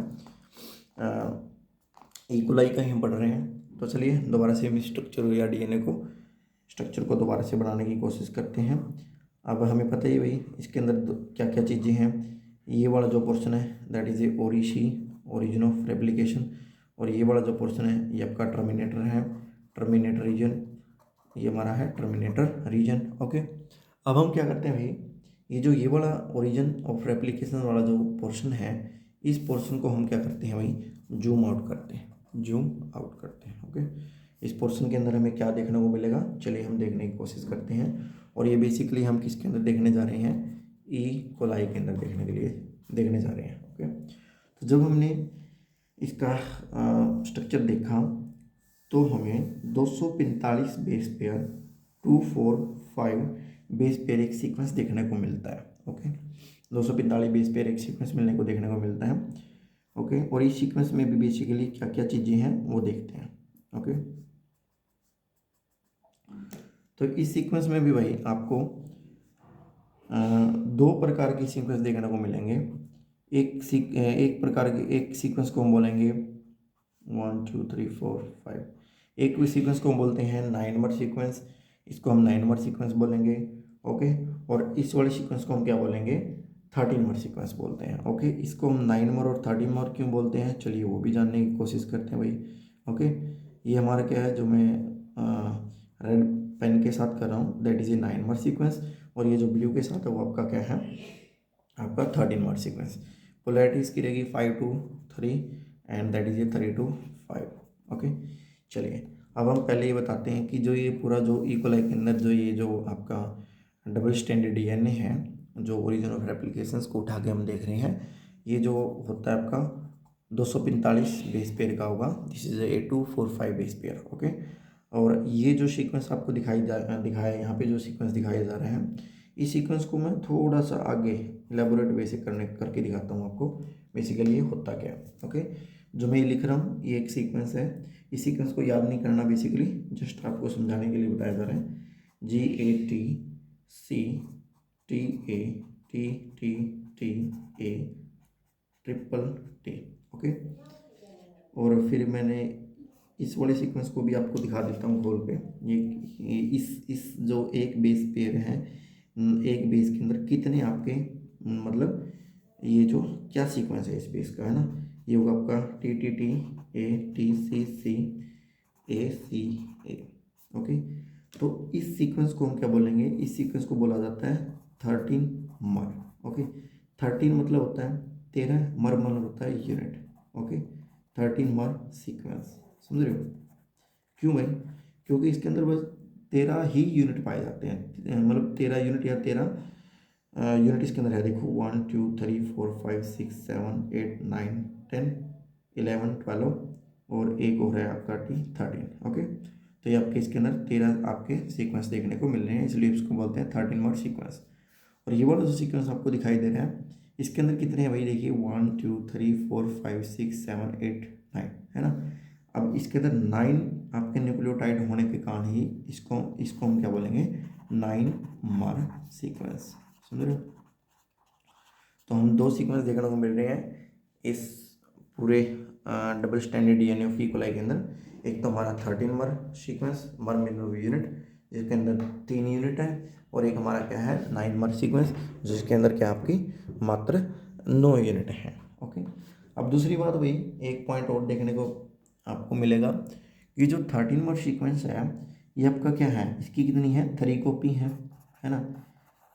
इकोलाई का ही हम पढ़ रहे हैं। तो चलिए दोबारा से हम स्ट्रक्चर या डीएनए को स्ट्रक्चर को दोबारा से बनाने की कोशिश करते हैं। अब हमें पता ही भाई इसके अंदर क्या क्या चीज़ें हैं। ये वाला जो पोर्शन है that is a ori C, origin of replication, और ये वाला जो पोर्शन है ये आपका टर्मिनेटर है, टर्मिनेटर रीजन, ये हमारा है टर्मिनेटर रीजन। ओके, अब हम क्या करते हैं भाई, ये वाला ओरिजिन ऑफ रेप्लिकेशन वाला जो पोर्शन है, इस पोर्शन को हम क्या करते हैं भाई, जूम आउट करते हैं। ओके, इस पोर्शन के अंदर हमें क्या देखने को मिलेगा, चलिए हम देखने की कोशिश करते हैं। और ये बेसिकली हम किसके अंदर देखने जा रहे हैं, ई कोलाई के अंदर देखने जा रहे हैं। ओके, तो जब हमने इसका स्ट्रक्चर देखा तो हमें 245 बेस पेयर 245 बेस पेयर एक सीक्वेंस देखने को मिलता है। ओके, 245 बेस पेयर एक सीक्वेंस देखने को मिलता है। ओके, और इस सीक्वेंस में भी बेसिकली क्या क्या चीज़ें हैं वो देखते हैं। ओके, तो इस सीक्वेंस में भी भाई आपको दो प्रकार की सीक्वेंस देखने को मिलेंगे। एक प्रकार के एक सीक्वेंस को हम बोलेंगे 1 2 3 4 5, एक भी सीक्वेंस को हम बोलते हैं 9 नंबर सीक्वेंस, इसको हम 9 नंबर सीक्वेंस बोलेंगे। ओके, और इस वाले सीक्वेंस को हम क्या बोलेंगे, 13 नंबर सीक्वेंस बोलते हैं। ओके, इसको हम 9 नंबर और 13 नंबर क्यों बोलते हैं, चलिए वो भी जानने की कोशिश करते हैं भाई। ओके, ये हमारा क्या है, जो मैं रेड पेन के साथ कर रहा हूँ that is A 9 number sequence, और ये जो ब्लू के साथ है वो आपका क्या है, आपका 13 नंबर सीक्वेंस। पोलैरिटी इसकी रहेगी 5 to 3 and that is A 3 to 5। Okay, चलिए अब हम पहले ये बताते हैं कि जो ये पूरा जो ई कोलाई के अंदर जो आपका डबल स्टैंडर्ड डीएनए है, जो ओरिजिन ऑफ रेप्लिकेशंस को उठा के हम देख रहे हैं, ये जो होता है आपका 245 बेस पेयर का होगा, this is a 245 base pair. Okay, और ये जो सीक्वेंस आपको दिखाया यहाँ पे जो सीक्वेंस दिखाया जा रहा है, इस सीक्वेंस को मैं थोड़ा सा आगे इलेबोरेट वे से करके दिखाता हूँ आपको बेसिकली ये होता क्या है। ओके, जो मैं ये लिख रहा हूँ ये एक सीक्वेंस है, इस सीक्वेंस को याद नहीं करना, बेसिकली जस्ट आपको समझाने के लिए बताया जा रहा है। GATCTATTTA triple T. ओके, और फिर मैंने इस वाले सीक्वेंस को भी आपको दिखा देता हूँ खोल पे। ये इस जो एक बेस पेयर है, एक बेस के अंदर कितने आपके मतलब ये जो क्या सीक्वेंस है इस बेस का, है ना, ये होगा आपका TTT ATCC ओके, तो इस सीक्वेंस को हम क्या बोलेंगे, इस सीक्वेंस को बोला जाता है 13 मर। ओके, 13 मतलब होता है 13, मर मतलब होता है यूनिट। ओके, 13 मर सीक्वेंस, समझ रहे हो क्यों भाई, क्योंकि इसके अंदर बस 13 ही यूनिट पाए जाते हैं, मतलब 13 यूनिट या 13 यूनिट इसके अंदर है। देखो 1 2 3 4 5 6 7 8 9 10 11 12 और एक और है आपका 13। ओके, तो ये आपके इसके अंदर 13 आपके सीक्वेंस देखने को मिल रहे हैं, इसलिए इसको बोलते हैं 13 मर सीक्वेंस। और ये वाला जो सीक्वेंस आपको दिखाई दे रहा है इसके अंदर कितने हैं भाई, देखिए 1 2 3 4 5 6 7 8 9 है ना। अब इसके अंदर 9 आपके न्यूक्लियोटाइड होने के कारण ही इसको इसको हम क्या बोलेंगे, 9 मर सीक्वेंस, समझ रहे हो। तो हम 2 सीक्वेंस देखने को मिल रहे हैं इस पूरे double standard DNA of E coli के अंदर। एक तो हमारा 13 मर सीक्वेंस, मर मीन यूनिट, जिसके अंदर 3 यूनिट है, और एक हमारा क्या है 9 मर सीक्वेंस, जिसके अंदर क्या आपकी मात्र 9 यूनिट है। ओके, अब दूसरी बात भाई, एक पॉइंट और देखने को आपको मिलेगा कि जो 13 मर सीक्वेंस है ये आपका क्या है, इसकी कितनी है, 3 कॉपी है ना,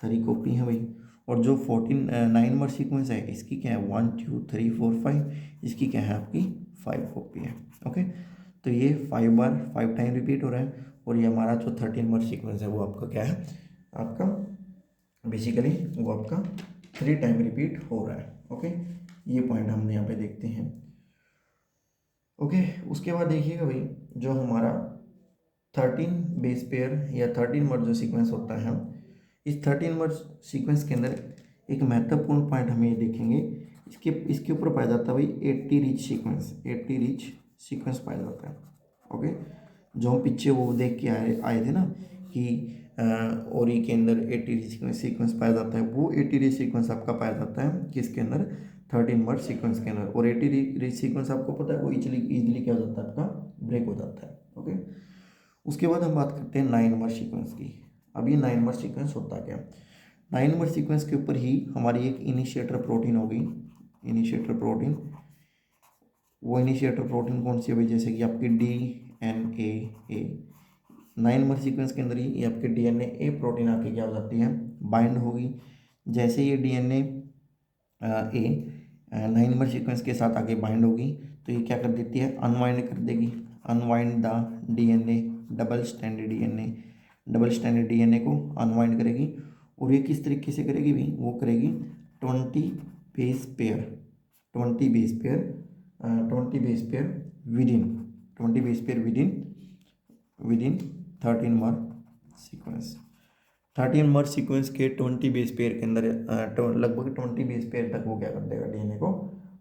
3 कॉपी है भाई। और जो 9 मर सीक्वेंस है इसकी क्या है 1 2 3 4 5, इसकी क्या है आपकी 5 कॉपी है। ओके, तो ये 5 बार 5 टाइम रिपीट हो रहा है, और ये हमारा जो 13 मर सीक्वेंस है वो आपका क्या है, आपका बेसिकली वो आपका 3 टाइम रिपीट हो रहा है। ओके, ये पॉइंट हमने यहाँ पे देखते हैं। ओके, उसके बाद देखिएगा भाई, जो हमारा 13 बेस पेयर या 13 मर जो सीक्वेंस होता है, इस 13 मर सीक्वेंस के अंदर एक महत्वपूर्ण पॉइंट हम ये देखेंगे, इसके ऊपर पाया जाता है भाई 80 रिच सीक्वेंस, 80 रिच सीक्वेंस पाया जाता है। ओके, जो हम पीछे वो देख के आए थे ना कि ओरी के अंदर 80 रिच सीक्वेंस पाया जाता है, वो 80 रिच सीक्वेंस आपका पाया जाता है किसके अंदर, 13 मर सीक्वेंस के अंदर। और 80 रिच सीक्वेंस आपको पता है वो इजीली क्या हो जाता है, आपका ब्रेक हो जाता है। ओके, उसके बाद हम बात करते हैं 9 नंबर सीक्वेंस की। अब ये 9 नंबर सीक्वेंस होता क्या, 9 नंबर सीक्वेंस के ऊपर ही हमारी एक इनिशिएटर प्रोटीन होगी, इनिशिएटर प्रोटीन। वो इनिशिएटर प्रोटीन कौन सी है भाई, जैसे कि आपकी DNA। 9 नंबर सीक्वेंस के अंदर ही ये आपके DNA प्रोटीन आके क्या हो जाती है, बाइंड होगी। जैसे ये DNA ए 9 नंबर सीक्वेंस के साथ आगे बाइंड होगी तो ये क्या कर देती है, अनवाइंड कर देगी, unwind the DNA, double standard DNA को अनवाइंड करेगी। और ये किस तरीके से करेगी भी, वो करेगी 20 base pair, 20 base pair 20 base pair within 20 base pair within 13 मर सीक्वेंस। 13 मर सीक्वेंस के 20 बेस पेयर के अंदर लगभग 20 बेस पेयर तक वो क्या कर देगा, डीएनए को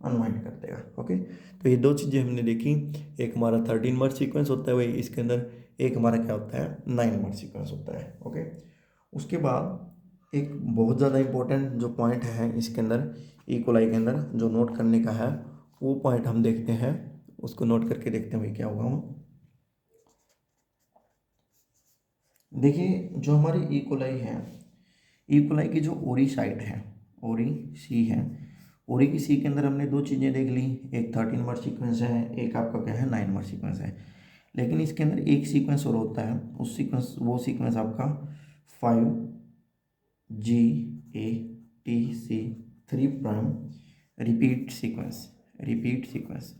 अनवाइंड कर देगा। ओके, तो ये 2 चीज़ें हमने देखी, एक हमारा 13 मर सीक्वेंस होता है भाई इसके अंदर, एक हमारा क्या होता है 9 मर सीक्वेंस होता है। ओके, उसके बाद एक बहुत ज़्यादा इंपॉर्टेंट जो पॉइंट है इसके अंदर, ई कोलाई के अंदर जो नोट करने का है, वो पॉइंट हम देखते हैं, उसको नोट करके देखते हैं भाई क्या होगा। वो देखिए, जो हमारी ई कोलाई है, ई कोलाई की जो ओरी साइट है, ओरी सी है, ओरी की सी के अंदर हमने 2 चीज़ें देख ली, एक 13 मर सीक्वेंस है, एक आपका क्या है 9 मर सीक्वेंस है। लेकिन इसके अंदर एक सीक्वेंस और होता है, वो सीक्वेंस आपका 5GATC3' रिपीट सीक्वेंस।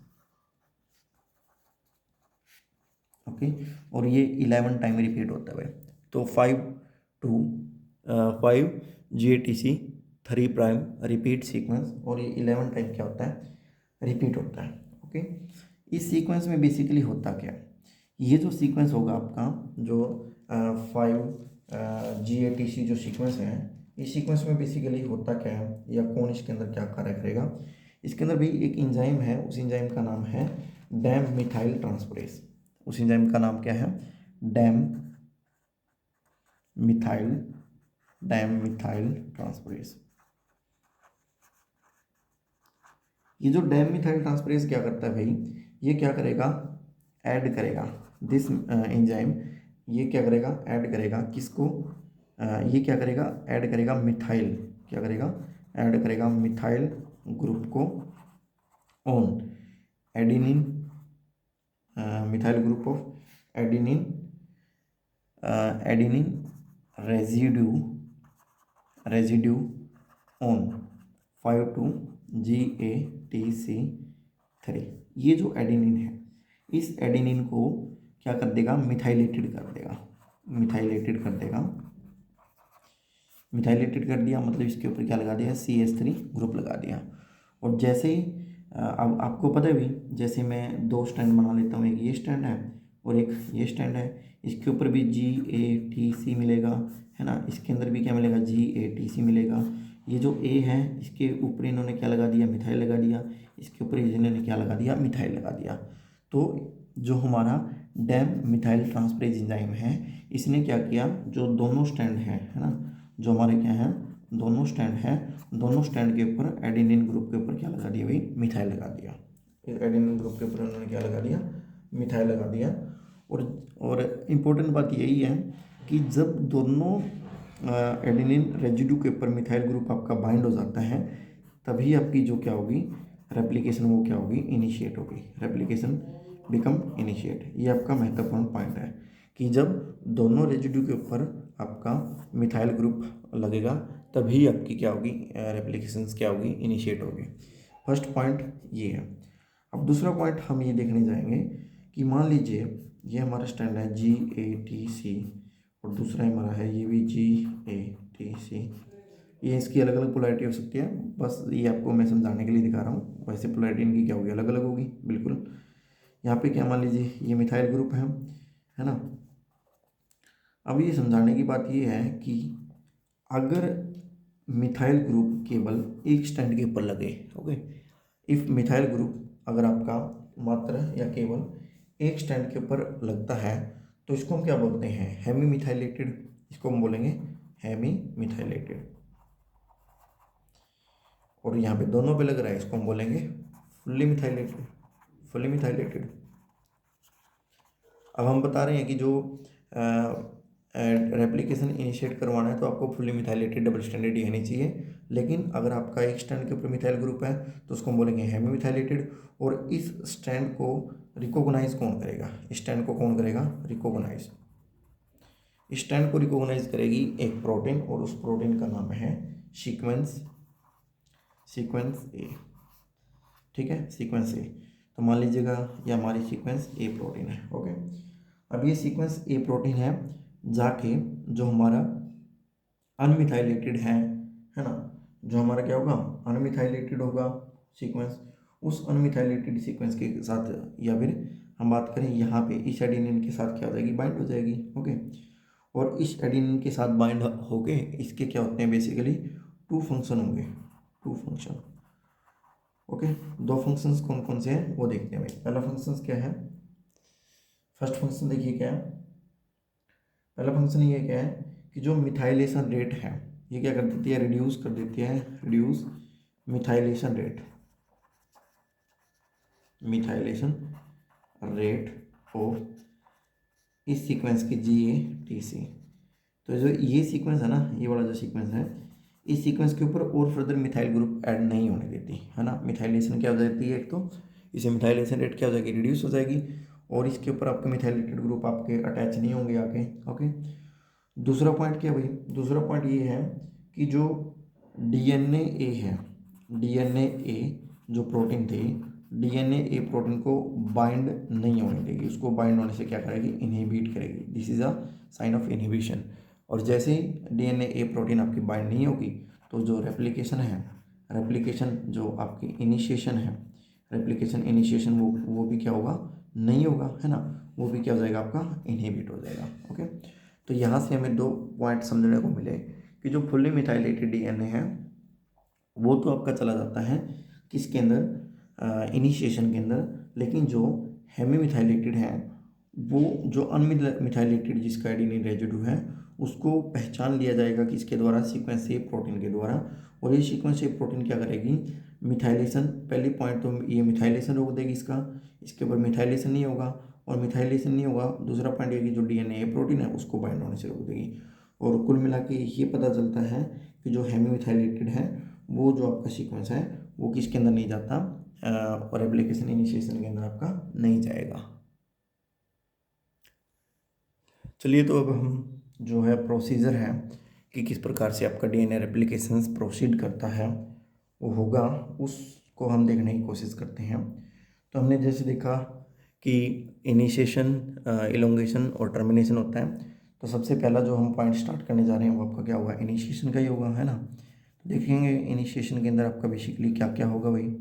ओके, और ये 11 टाइम रिपीट होता है भाई। तो 5GATC3' रिपीट सीक्वेंस, और ये 11 टाइम क्या होता है, रिपीट होता है। ओके, इस सीक्वेंस में बेसिकली होता क्या है, ये जो सीक्वेंस होगा आपका, जो 5GATC जो सीक्वेंस है, इस सीक्वेंस में बेसिकली होता क्या है, या कौन इसके अंदर क्या कार्य करेगा। इसके अंदर भी एक इंजाइम है, उस इंजाइम का नाम है डैम मिथाइल ट्रांसफरेज। उस एंजाइम का नाम क्या है, डैम मिथाइल ट्रांसफरेज। ये जो डैम मिथाइल ट्रांसफरेज क्या करता है भाई, ये क्या करेगा, ऐड करेगा दिस एंजाइम, ये क्या करेगा, ऐड करेगा किसको, ये क्या करेगा, ऐड करेगा मिथाइल, क्या करेगा, ऐड करेगा मिथाइल ग्रुप को on adenine, methyl group of adenine residue on 5,2-GATC3। ये जो एडेनिन है, इस एडेनिन को क्या कर देगा, मिथाइलेटेड कर दिया, मतलब इसके ऊपर क्या लगा दिया, CH3 ग्रुप लगा दिया। और जैसे ही अब आपको पता है भी, जैसे मैं 2 स्टैंड बना लेता हूँ, एक ये स्टैंड है और एक ये स्टैंड है, इसके ऊपर भी GATC मिलेगा, है ना, इसके अंदर भी क्या मिलेगा, GATC मिलेगा। ये जो ए है इसके ऊपर इन्होंने क्या लगा दिया, मिथाइल लगा दिया, इसके ऊपर इन्होंने क्या लगा दिया, मिथाइल लगा दिया। तो जो हमारा डैम मिथाइल ट्रांसफरेज एंजाइम है इसने क्या किया, जो दोनों स्टैंड है ना, जो हमारे क्या है दोनों स्टैंड है, दोनों स्टैंड के ऊपर एडेनिन ग्रुप के ऊपर क्या लगा दिया भाई, मिथाइल लगा दिया। एडेनिन ग्रुप के ऊपर उन्होंने क्या लगा दिया, मिथाइल लगा दिया। और इम्पोर्टेंट बात यही है कि जब दोनों एडेनिन रेजिड्यू के ऊपर मिथाइल ग्रुप आपका बाइंड हो जाता है तभी आपकी जो क्या होगी रेप्लिकेशन, वो क्या होगी, इनिशिएट होगी, रेप्लिकेशन बिकम इनिशिएट। ये आपका महत्वपूर्ण पॉइंट है कि जब दोनों रेजिड्यू के ऊपर आपका मिथाइल ग्रुप लगेगा तभी आपकी क्या होगी, रेप्लिकेशंस क्या होगी, इनिशिएट होगी। फर्स्ट पॉइंट ये है। अब दूसरा पॉइंट हम ये देखने जाएंगे कि मान लीजिए ये हमारा स्टैंड है GATC और दूसरा हमारा है ये भी GATC। ये इसकी अलग अलग पोलैरिटी हो सकती है, बस ये आपको मैं समझाने के लिए दिखा रहा हूँ। वैसे पोलैरिटी इनकी क्या होगी, अलग अलग होगी बिल्कुल। यहाँ पे क्या मान लीजिए ये मिथाइल ग्रुप है ना। अब ये समझाने की बात ये है कि अगर मिथाइल ग्रुप केवल एक स्टैंड के ऊपर लगे, ओके, इफ मिथाइल ग्रुप अगर आपका मात्र या केवल एक स्टैंड के ऊपर लगता है तो इसको हम क्या बोलते हैं, हेमी मिथाइलेटेड। इसको हम बोलेंगे हेमी मिथाइलेटेड। और यहाँ पे दोनों पे लग रहा है, इसको हम बोलेंगे फुल्ली मिथाइलेटेड, फुल्ली मिथाइलेटेड। अब हम बता रहे हैं कि जो रेप्लिकेशन इनिशिएट करवाना है तो आपको fully methylated double standard DNA चाहिए। लेकिन अगर आपका एक स्टैंड के ऊपर मिथाइल ग्रुप है तो उसको हम बोलेंगे हेमी मिथाइलेटेड। और इस स्टैंड को रिकॉग्नाइज कौन करेगा, स्टैंड को कौन करेगा, रिकॉग्नाइज। स्टैंड को रिकॉग्नाइज करेगी एक प्रोटीन और उस प्रोटीन का नाम है सीक्वेंस ए। ठीक है, सीक्वेंस ए। तो मान लीजिएगा ये हमारी सीक्वेंस ए प्रोटीन है। ओके, अब ये सीक्वेंस ए प्रोटीन है जाके जो हमारा अनमिथाइलेटेड है ना, जो हमारा क्या होगा, अनमिथाइलेटेड होगा सीक्वेंस, उस अनमिथाइलेटेड सीक्वेंस के साथ, या फिर हम बात करें यहाँ पे इस एडेनिन के साथ क्या हो जाएगी, बाइंड हो जाएगी। ओके, और इस एडेनिन के साथ बाइंड होके इसके क्या होते हैं, बेसिकली टू फंक्शन होंगे, टू फंक्शन। ओके, दो फंक्शंस कौन कौन से हैं वो देखते हैं भाई। पहला फंक्शन क्या है, फर्स्ट फंक्शन देखिए क्या है, पहला फंक्शन ये क्या है कि जो मिथाइलेशन रेट है ये क्या कर देती है, रिड्यूस कर देती है, reduce methylation rate, methylation rate of इस सीक्वेंस की GATC। तो जो ये सीक्वेंस है ना, ये वाला जो सीक्वेंस है, इस सीक्वेंस के ऊपर और फर्दर मिथाइल ग्रुप ऐड नहीं होने देती है ना। मिथाइलेशन क्या हो जाती है, एक तो इसे मिथाइलेशन रेट क्या हो जाएगी, रिड्यूस हो जाएगी, और इसके ऊपर आपके मिथाइलेटेड ग्रुप आपके अटैच नहीं होंगे आगे। ओके, दूसरा पॉइंट क्या भाई, दूसरा पॉइंट ये है कि जो DNA है, DNA जो प्रोटीन थी, DNA प्रोटीन को बाइंड नहीं होने देगी, उसको बाइंड होने से क्या करेगी, इनहिबिट करेगी। This is a sign of inhibition. और जैसे ही DNA प्रोटीन आपकी बाइंड नहीं होगी तो जो रेप्लिकेशन है, रेप्लिकेशन जो आपकी इनिशिएशन है, रेप्लिकेशन इनिशिएशन वो भी क्या होगा, नहीं होगा, है ना, वो भी क्या हो जाएगा, आपका इनहिबिट हो जाएगा। ओके, तो यहाँ से हमें दो पॉइंट समझने को मिले कि जो फुल्ली मिथाइलेटेड DNA है वो तो आपका चला जाता है किसके अंदर, इनिशिएशन के अंदर, लेकिन जो हेमी मिथाइलेटेड है वो जो अनमिथाइलेटेड जिसका एडेनिन रेजिड्यू है उसको पहचान लिया जाएगा किसके द्वारा, सीक्वेंस ए प्रोटीन के द्वारा। और ये सीक्वेंस ए प्रोटीन क्या करेगी, मिथाइलेशन, पहली पॉइंट तो ये मिथाइलेशन रोक देगी इसके ऊपर मिथाइलेशन नहीं होगा, और मिथाइलेशन नहीं होगा, दूसरा पॉइंट ये कि जो DNA प्रोटीन है उसको बाइंड होने से रोक देगी। और कुल मिला के ये पता चलता है कि जो हेमी मिथाइलेटेड है वो जो आपका सीक्वेंस है वो किसके अंदर नहीं जाता, और रेप्लिकेशन इनिशिएशन के अंदर आपका नहीं जाएगा। चलिए, तो अब हम जो है प्रोसीजर है कि किस प्रकार से आपका DNA रेप्लिकेशंस प्रोसीड करता है वो होगा, उसको हम देखने की कोशिश करते हैं। तो हमने जैसे देखा कि इनिशिएशन, इलोंगेशन और टर्मिनेशन होता है। तो सबसे पहला जो हम पॉइंट स्टार्ट करने जा रहे हैं वो आपका क्या होगा, इनिशिएशन का ही होगा, है ना। तो देखेंगे इनिशिएशन के अंदर आपका बेसिकली क्या क्या होगा भाई।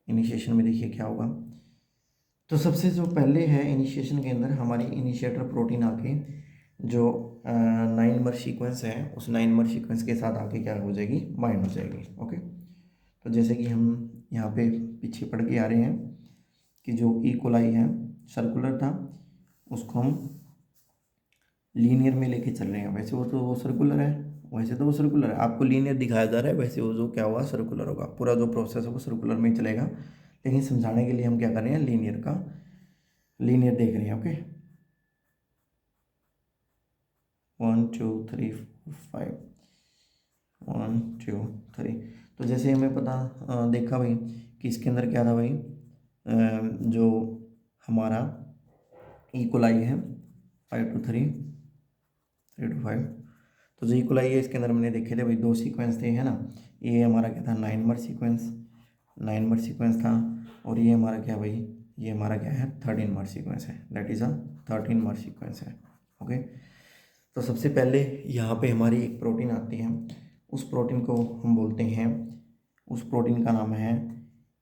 इनिशिएशन में देखिए क्या होगा, तो सबसे जो पहले है इनिशिएशन के अंदर हमारी इनिशिएटर प्रोटीन आके जो 9 नंबर सीक्वेंस है उस 9 नंबर सीक्वेंस के साथ आके क्या हो जाएगी, बाइंड हो जाएगी। ओके, तो जैसे कि हम यहाँ पे पीछे पढ़ के आ रहे हैं कि जो ई कोलाई है सर्कुलर था, उसको हम लीनियर में लेके चल रहे हैं। वैसे वो सर्कुलर है, वैसे तो वो सर्कुलर है, आपको लीनियर दिखाया जा रहा है, वैसे वो जो क्या हुआ सर्कुलर होगा, पूरा जो प्रोसेस है वो सर्कुलर में ही चलेगा। लेकिन समझाने के लिए हम क्या कर रहे हैं, लीनियर देख रहे हैं। ओके, 1 2 3 4 5, 1 2 3। तो जैसे हमें पता देखा भाई कि इसके अंदर क्या था भाई, जो हमारा इक्वलाई है 5 to 3, 3 to 5। तो जो इक्वलाई है इसके अंदर हमने देखे थे भाई 2 सीक्वेंस थे, है ना। ये हमारा क्या था, 9 नंबर सीक्वेंस, 9 नंबर सीक्वेंस था। और ये हमारा क्या भाई, ये हमारा क्या है, 13 नंबर सीक्वेंस है, that is a 13 number sequence है। ओके, तो सबसे पहले यहाँ पे हमारी एक प्रोटीन आती है, उस प्रोटीन को हम बोलते हैं, उस प्रोटीन का नाम है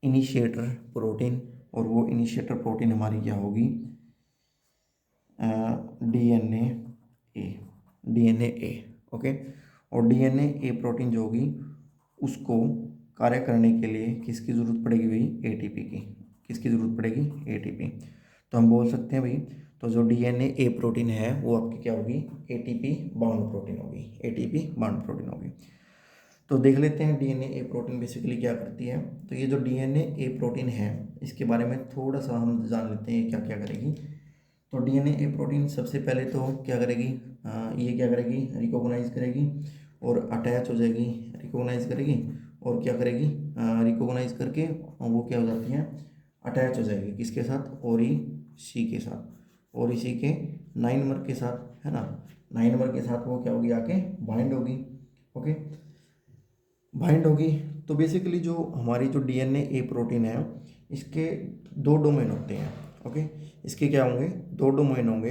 इनिशिएटर प्रोटीन। और वो इनिशिएटर प्रोटीन हमारी क्या होगी, डीएनए ए, डीएनए ए। ओके, और डीएनए ए प्रोटीन जो होगी उसको कार्य करने के लिए किसकी ज़रूरत पड़ेगी भाई, एटीपी की। किसकी ज़रूरत पड़ेगी, एटीपी। तो हम बोल सकते हैं भाई, तो जो डीएनए ए प्रोटीन है वो आपकी क्या होगी, एटीपी बाउंड प्रोटीन होगी, एटीपी बाउंड प्रोटीन होगी। तो देख लेते हैं डीएनए ए प्रोटीन बेसिकली क्या करती है। तो ये जो डीएनए ए प्रोटीन है इसके बारे में थोड़ा सा हम जान लेते हैं क्या क्या करेगी। तो डीएनए ए प्रोटीन सबसे पहले तो क्या करेगी, ये क्या करेगी, रिकॉग्नाइज करेगी और अटैच हो जाएगी, रिकॉग्नाइज करेगी और क्या करेगी, रिकॉग्नाइज करके वो क्या हो जाती है, अटैच हो जाएगी किसके साथ, ओरी सी के साथ, ओरी सी के 9 नंबर के साथ, है ना। 9 नंबर के साथ वो क्या होगी, आके बाइंड होगी। ओके, बाइंड होगी। तो बेसिकली जो हमारी जो डीएनए ए प्रोटीन है इसके 2 डोमेन होते हैं। ओके, इसके क्या होंगे, 2 डोमेन होंगे।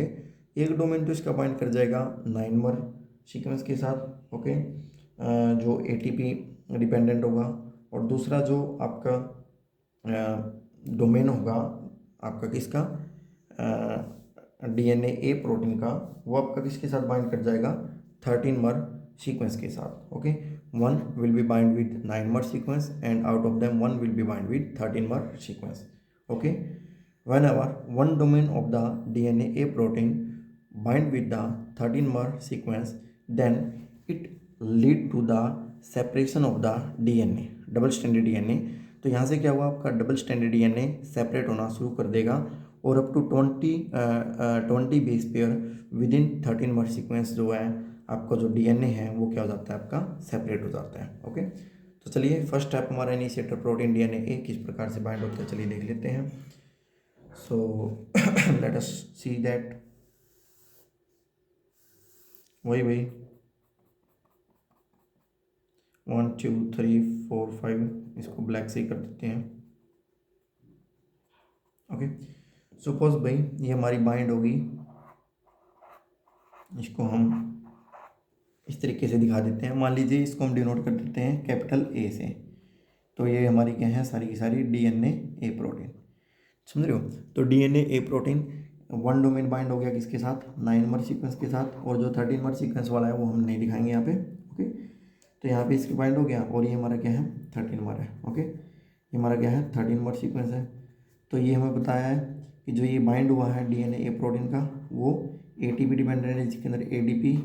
एक डोमेन तो इसका बाइंड कर जाएगा 9 नंबर सीक्वेंस के साथ, ओके, जो एटीपी डिपेंडेंट होगा। और दूसरा जो आपका डोमेन होगा आपका किसका, डीएनए ए प्रोटीन का, वो आपका किसके साथ बाइंड कर जाएगा, 13 नंबर सीक्वेंस के साथ। Okay, one will be bind with 9 number sequence and out of them one will be bind with 13 number sequence. Okay, whenever one domain of the DNA A protein bind with the 13 number sequence, then it lead to the separation of the DNA, double stranded DNA। तो यहाँ से क्या हुआ, आपका double standard DNA separate होना शुरू कर देगा और up to 20 base pair within 13 number sequence जो है आपका जो डीएनए है वो क्या हो जाता है, आपका सेपरेट हो जाता है। ओके, तो चलिए फर्स्ट स्टेप हमारा इनिशिएटर प्रोटीन डीएनए ए किस प्रकार से बाइंड होता है, चलिए देख लेते हैं। So let us see that, वही 1 2 3 4 5 इसको ब्लैक से ही कर देते हैं। ओके, सपोज भाई ये हमारी बाइंड होगी, इसको हम इस तरीके से दिखा देते हैं। मान लीजिए इसको हम डिनोट कर देते हैं कैपिटल ए से। तो ये हमारी क्या है, सारी की सारी डीएनए ए प्रोटीन, समझ रहे हो। तो डीएनए ए प्रोटीन वन डोमेन बाइंड हो गया किसके साथ, 9 नंबर सीक्वेंस के साथ। और जो 13 नंबर सीक्वेंस वाला है वो हम नहीं दिखाएंगे यहाँ पे। ओके, तो यहाँ पे इसके बाइंड हो गया और ये हमारा क्या है, 13 नंबर है। ओके, ये हमारा क्या है, 13 नंबर सीक्वेंस है। तो ये हमें बताया है कि जो ये बाइंड हुआ है डीएनए ए प्रोटीन का वो एटीपी डिपेंडेंट है, जिसके अंदर एडीपी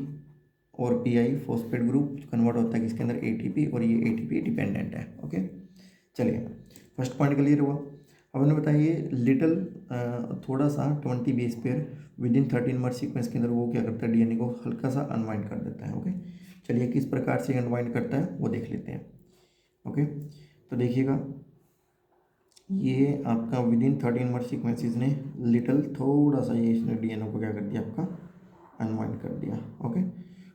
और पीआई फॉस्फेट ग्रुप कन्वर्ट होता है किसके अंदर, एटीपी, और ये एटीपी डिपेंडेंट है। ओके, चलिए फर्स्ट पॉइंट क्लियर हुआ। अब हमने बताया ये लिटल थोड़ा सा 20 base pair within 13 number sequence के अंदर वो क्या करता है, डीएनए को हल्का सा अनवाइंड कर देता है। ओके, चलिए किस प्रकार से अनवाइंड करता है वो देख लेते हैं। ओके, तो देखिएगा ये आपका विद इन 13 नंबर सीक्वेंसेस ने लिटल थोड़ा सा ये इसने डीएनए को क्या कर दिया, आपका अनवाइंड कर दिया। ओके,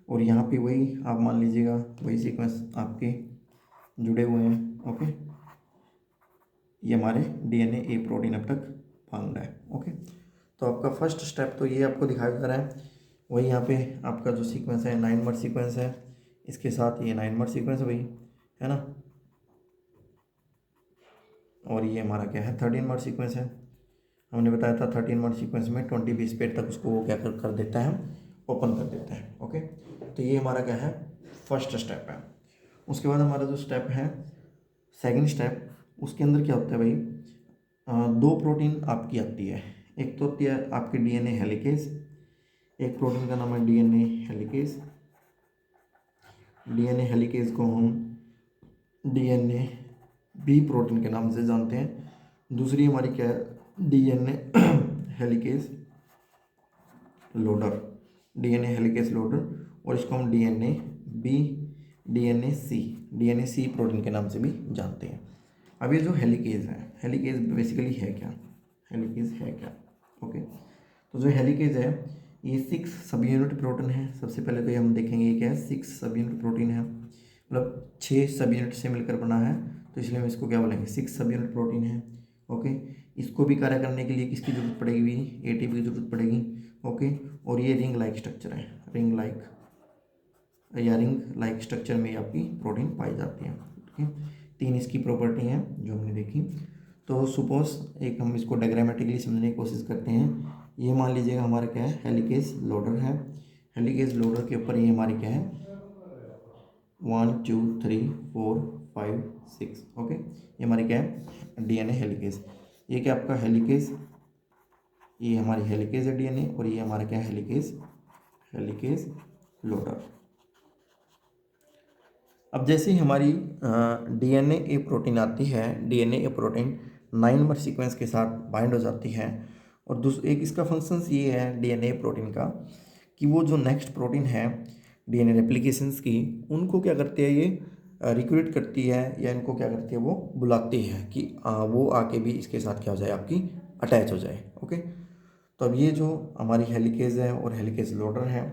और यहाँ पे वही आप मान लीजिएगा वही सीक्वेंस आपके जुड़े हुए हैं। ओके, ये हमारे डीएनए ए प्रोटीन अब तक बाउंड है। ओके, तो आपका फर्स्ट स्टेप तो ये आपको दिखाया जा रहा है। वही यहाँ पे आपका जो सीक्वेंस है 9 नंबर सीक्वेंस है, इसके साथ ये 9 नंबर सीक्वेंस है भाई, है ना। और ये हमारा क्या है, 13 नंबर सीक्वेंस है। हमने बताया था 13 नंबर सीक्वेंस में 20 बेस पेयर तक उसको वो क्या कर देता है, ओपन कर देते हैं। ओके, तो ये हमारा क्या है, फर्स्ट स्टेप है। उसके बाद हमारा जो स्टेप है सेकंड स्टेप, उसके अंदर क्या होता है भाई, दो प्रोटीन आपकी आती है। एक तो होती है आपकी डीएनए हेलिकेज, एक प्रोटीन का नाम है डीएनए हेलिकेज। डीएनए हेलिकेज को हम डीएनए बी प्रोटीन के नाम से जानते हैं। दूसरी हमारी क्या है, DNA helicase loader, DNA helicase loader, और इसको हम डीएनए बी, डीएनए सी प्रोटीन के नाम से भी जानते हैं। अब ये जो हेलिकेज है, हेलिकेज बेसिकली है क्या, हेलिकेज है क्या? ओके, तो जो हेलिकेज है ये 6 सब यूनिट प्रोटीन है। सबसे पहले तो ये हम देखेंगे ये क्या है, 6 सब यूनिट प्रोटीन है, मतलब 6 सब यूनिट से मिलकर बना है, तो इसलिए हम इसको क्या बोलेंगे, 6 सब यूनिट प्रोटीन है। ओके, इसको भी कार्य करने के लिए किसकी जरूरत पड़ेगी, एटीपी की जरूरत पड़ेगी। ओके, और ये रिंग लाइक स्ट्रक्चर है, रिंग लाइक स्ट्रक्चर में आपकी प्रोटीन पाई जाती है। ठीक है, 3 इसकी प्रॉपर्टी हैं जो हमने देखी। तो सुपोज एक हम इसको डायग्रामेटिकली समझने की कोशिश करते हैं। ये मान लीजिएगा हमारा क्या है, हेलिकेज लोडर है। हेलिकेज लोडर के ऊपर ये हमारी क्या है, 1 2 3 4 5 6। ओके, ये हमारी क्या है, डीएनए हेलिकेज। ये क्या आपका हेलिकेज, ये हमारी हेलिकेज है डीएनए, और ये हमारा क्या है, हेलिकेज लोडर। अब जैसे ही हमारी डीएनए ए प्रोटीन आती है, डीएनए ए प्रोटीन 9 नंबर सीक्वेंस के साथ बाइंड हो जाती है। और एक इसका फंक्शंस ये है डीएनए प्रोटीन का, कि वो जो नेक्स्ट प्रोटीन है डीएनए रेप्लिकेशंस की, उनको क्या करती है, ये रिक्रूट करती है, या इनको क्या करती है, वो बुलाती है कि वो आके भी इसके साथ क्या हो जाए, आपकी अटैच हो जाए। ओके, तो अब ये जो हमारी हेलिकेज है और हेलिकेज लोडर है,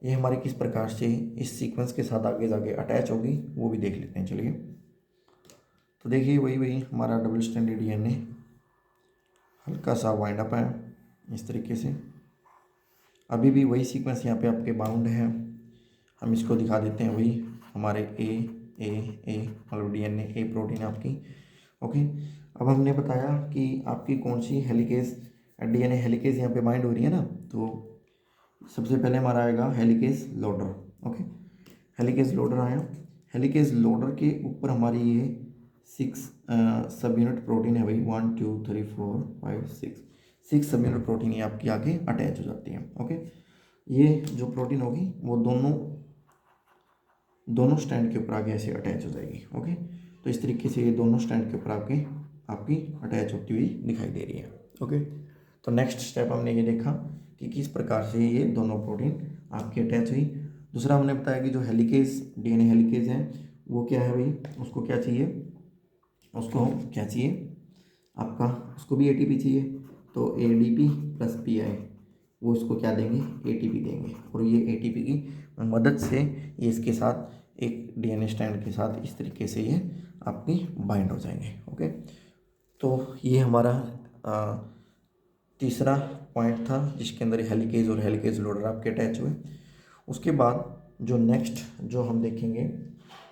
ये हमारे किस प्रकार से इस सीक्वेंस के साथ आगे जाके अटैच होगी वो भी देख लेते हैं। चलिए, तो देखिए वही हमारा डबल स्ट्रैंडेड डीएनए हल्का सा वाइंड अप है इस तरीके से। अभी भी वही सीक्वेंस यहाँ पे आपके बाउंड है, हम इसको दिखा देते हैं, वही हमारे ए मतलब डीएनए ए प्रोटीन आपकी। ओके, अब हमने बताया कि आपकी कौन सी हेलिकेज, डीएनए हेलिकेज यहाँ पे बाइंड हो रही है ना, तो सबसे पहले हमारा आएगा helicase loader. Okay, helicase loader आया, हेलिकेज लोडर के ऊपर हमारी ये 6 सब यूनिट प्रोटीन है भाई, 1 2 3 4 5 6 सब यूनिट प्रोटीन ये आपकी आगे अटैच हो जाती है। ओके, ये जो प्रोटीन होगी वो दोनों स्टैंड के ऊपर आगे ऐसे अटैच हो जाएगी। ओके, तो इस तरीके से ये दोनों स्टैंड के ऊपर आपकी अटैच होती हुई दिखाई दे रही है। ओके, तो नेक्स्ट स्टेप हमने ये देखा कि किस प्रकार से ये दोनों प्रोटीन आपकी अटैच हुई। दूसरा हमने बताया कि जो हेलिकेज, डीएनए हेलिकेज है, वो क्या है भाई, उसको क्या चाहिए, उसको क्या चाहिए आपका, उसको भी एटीपी चाहिए, तो एडीपी प्लस पीआई, वो इसको क्या देंगे, एटीपी देंगे, और ये एटीपी की मदद से ये इसके साथ एक डीएनए स्ट्रैंड के साथ इस तरीके से ये आपकी बाइंड हो जाएंगे। ओके, तो ये हमारा तीसरा पॉइंट था जिसके अंदर हेलिकेज और हेलिकेज लोडर आपके अटैच हुए। उसके बाद जो नेक्स्ट जो हम देखेंगे,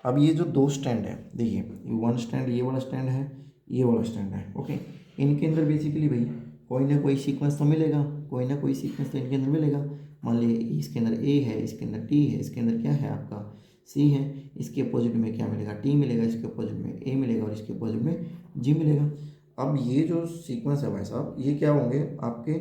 अब ये जो 2 स्टैंड है, देखिए 1 स्टैंड ये वाला स्टैंड है, ये वाला स्टैंड है। ओके, इनके अंदर बेसिकली भाई कोई ना कोई सीक्वेंस तो मिलेगा, कोई ना कोई सीक्वेंस तो इनके अंदर मिलेगा। मान लीजिए इसके अंदर ए है, इसके अंदर टी है, इसके अंदर क्या है आपका सी है, इसके अपोजिट में क्या मिलेगा, टी मिलेगा, इसके अपोजिट में ए मिलेगा, और इसके अपोजिट में जी मिलेगा। अब ये जो सीक्वेंस है भाई साहब, ये क्या होंगे आपके,